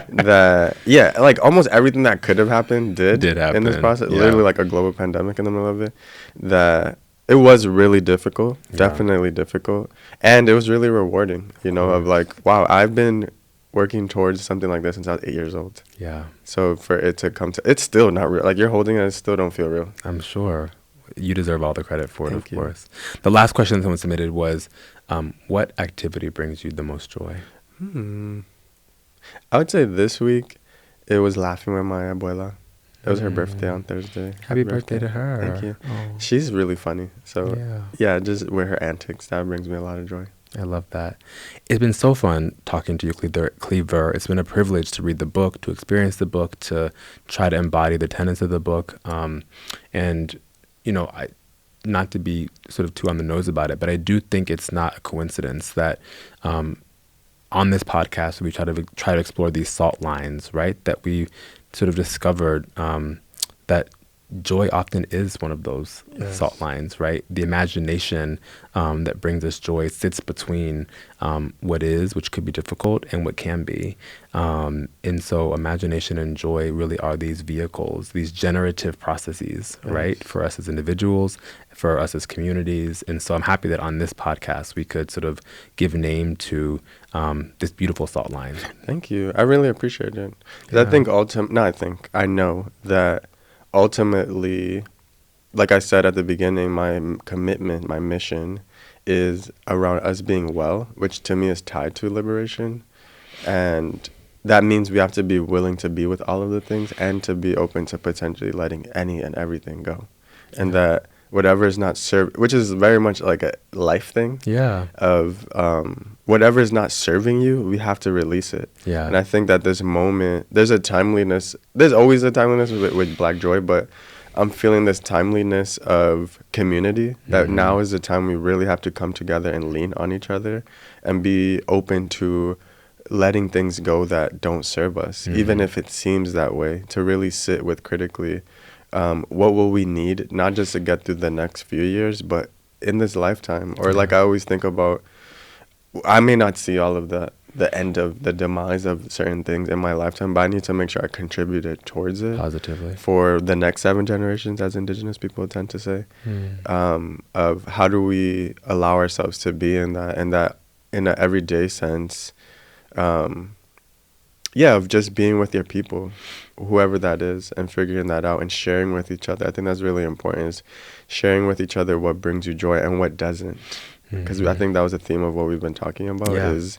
[SPEAKER 3] That, yeah, like almost everything that could have happened did in this
[SPEAKER 2] happen.
[SPEAKER 3] process.
[SPEAKER 2] Yeah.
[SPEAKER 3] Literally like a global pandemic in the middle of it. That it was really difficult, definitely difficult, and it was really rewarding. You know, of like, wow, I've been working towards something like this since I was 8 years old.
[SPEAKER 2] Yeah,
[SPEAKER 3] So for it to come to, it's still not real. Like, you're holding it, it still don't feel real.
[SPEAKER 2] I'm sure. You deserve all the credit for it,
[SPEAKER 3] Thank
[SPEAKER 2] of
[SPEAKER 3] you.
[SPEAKER 2] course. The last question someone submitted was, what activity brings you the most joy?
[SPEAKER 3] I would say this week it was laughing with my abuela. It was her birthday on Thursday.
[SPEAKER 2] Happy birthday to her.
[SPEAKER 3] Thank you.
[SPEAKER 2] Oh.
[SPEAKER 3] She's really funny. So
[SPEAKER 2] Yeah.
[SPEAKER 3] yeah, just with her antics, that brings me a lot of joy.
[SPEAKER 2] I love that. It's been so fun talking to you, Cleaver. It's been a privilege to read the book, to experience the book, to try to embody the tenets of the book. And, you know, not to be sort of too on the nose about it, but I do think it's not a coincidence that on this podcast we try to explore these salt lines, right? That we sort of discovered that joy often is one of those salt lines, right? The imagination that brings us joy sits between what is, which could be difficult, and what can be. And so imagination and joy really are these vehicles, these generative processes, right? For us as individuals, for us as communities. And so I'm happy that on this podcast, we could sort of give name to this beautiful salt line.
[SPEAKER 3] Thank you. I really appreciate it. 'Cause I know that ultimately, like I said at the beginning, my commitment, my mission is around us being well, which to me is tied to liberation. And that means we have to be willing to be with all of the things and to be open to potentially letting any and everything go. And that whatever is not served, which is very much like a life thing.
[SPEAKER 2] Yeah.
[SPEAKER 3] Of whatever is not serving you, we have to release it.
[SPEAKER 2] Yeah.
[SPEAKER 3] And I think that this moment, there's a timeliness. There's always a timeliness with Black Joy, but I'm feeling this timeliness of community, that now is the time we really have to come together and lean on each other and be open to letting things go that don't serve us, even if it seems that way, to really sit with critically what will we need, not just to get through the next few years, but in this lifetime. Or like I always think about, I may not see all of the end of the demise of certain things in my lifetime, but I need to make sure I contributed towards it
[SPEAKER 2] Positively.
[SPEAKER 3] for the next 7 generations, as Indigenous people tend to say. Of how do we allow ourselves to be in that in an everyday sense, of just being with your people, whoever that is, and figuring that out and sharing with each other. I think that's really important, is sharing with each other what brings you joy and what doesn't. Because I think that was a theme of what we've been talking about, is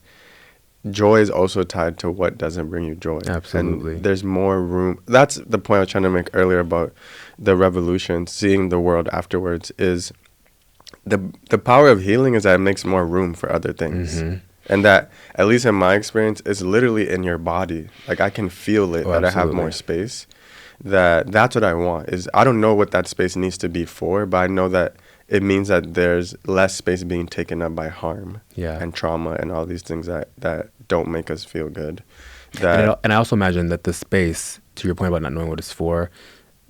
[SPEAKER 3] joy is also tied to what doesn't bring you joy.
[SPEAKER 2] Absolutely.
[SPEAKER 3] And there's more room. That's the point I was trying to make earlier about the revolution, seeing the world afterwards, is the power of healing is that it makes more room for other things. And that, at least in my experience, is literally in your body. Like, I can feel it, that I have more space. That's what I want. Is I don't know what that space needs to be for, but I know that it means that there's less space being taken up by harm and trauma and all these things that don't make us feel good.
[SPEAKER 2] And I also imagine that the space, to your point about not knowing what it's for,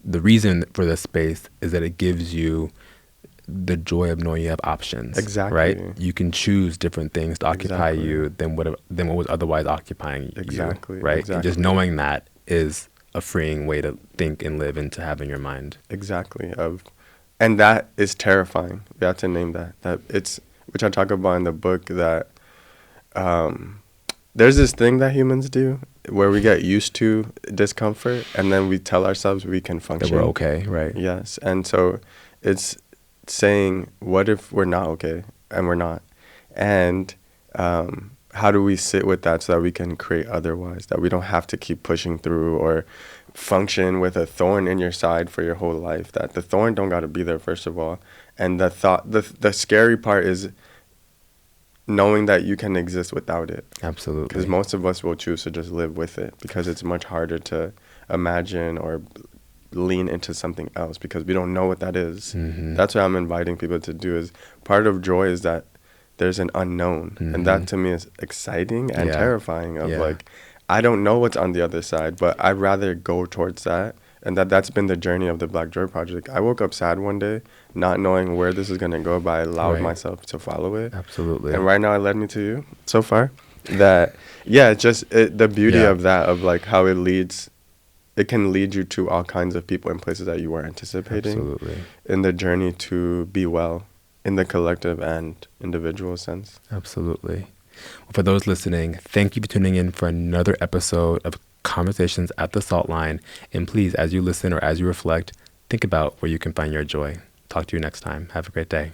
[SPEAKER 2] the reason for the space is that it gives you the joy of knowing you have options.
[SPEAKER 3] Exactly.
[SPEAKER 2] Right? You can choose different things to occupy you than what was otherwise occupying you.
[SPEAKER 3] Exactly.
[SPEAKER 2] Right?
[SPEAKER 3] Exactly.
[SPEAKER 2] And just knowing that is a freeing way to think and live and to have in your mind.
[SPEAKER 3] Exactly. And that is terrifying. We have to name that. Which I talk about in the book, that there's this thing that humans do where we get used to discomfort and then we tell ourselves we can function.
[SPEAKER 2] That we're okay, right?
[SPEAKER 3] Yes. And so it's saying, what if we're not okay? And we're not. And how do we sit with that so that we can create otherwise, that we don't have to keep pushing through or function with a thorn in your side for your whole life, that the thorn don't got to be there, first of all. And the scary part is knowing that you can exist without it.
[SPEAKER 2] Absolutely.
[SPEAKER 3] Because most of us will choose to just live with it, because it's much harder to imagine or lean into something else because we don't know what that is. That's what I'm inviting people to do. Is part of joy is that there's an unknown, and that to me is exciting and terrifying. Of like, I don't know what's on the other side, but I'd rather go towards that. And that's been the journey of the Black Joy Project. I woke up sad one day, not knowing where this is going to go, but I allowed
[SPEAKER 2] Right.
[SPEAKER 3] myself to follow it.
[SPEAKER 2] Absolutely.
[SPEAKER 3] And right now it led me to you so far. That, yeah, it's just the beauty
[SPEAKER 2] Yeah.
[SPEAKER 3] of that, of like how it can lead you to all kinds of people and places that you weren't anticipating
[SPEAKER 2] Absolutely.
[SPEAKER 3] in the journey to be well in the collective and individual sense.
[SPEAKER 2] Absolutely. Well, for those listening, thank you for tuning in for another episode of Conversations at the Salt Line. And please, as you listen or as you reflect, think about where you can find your joy. Talk to you next time. Have a great day.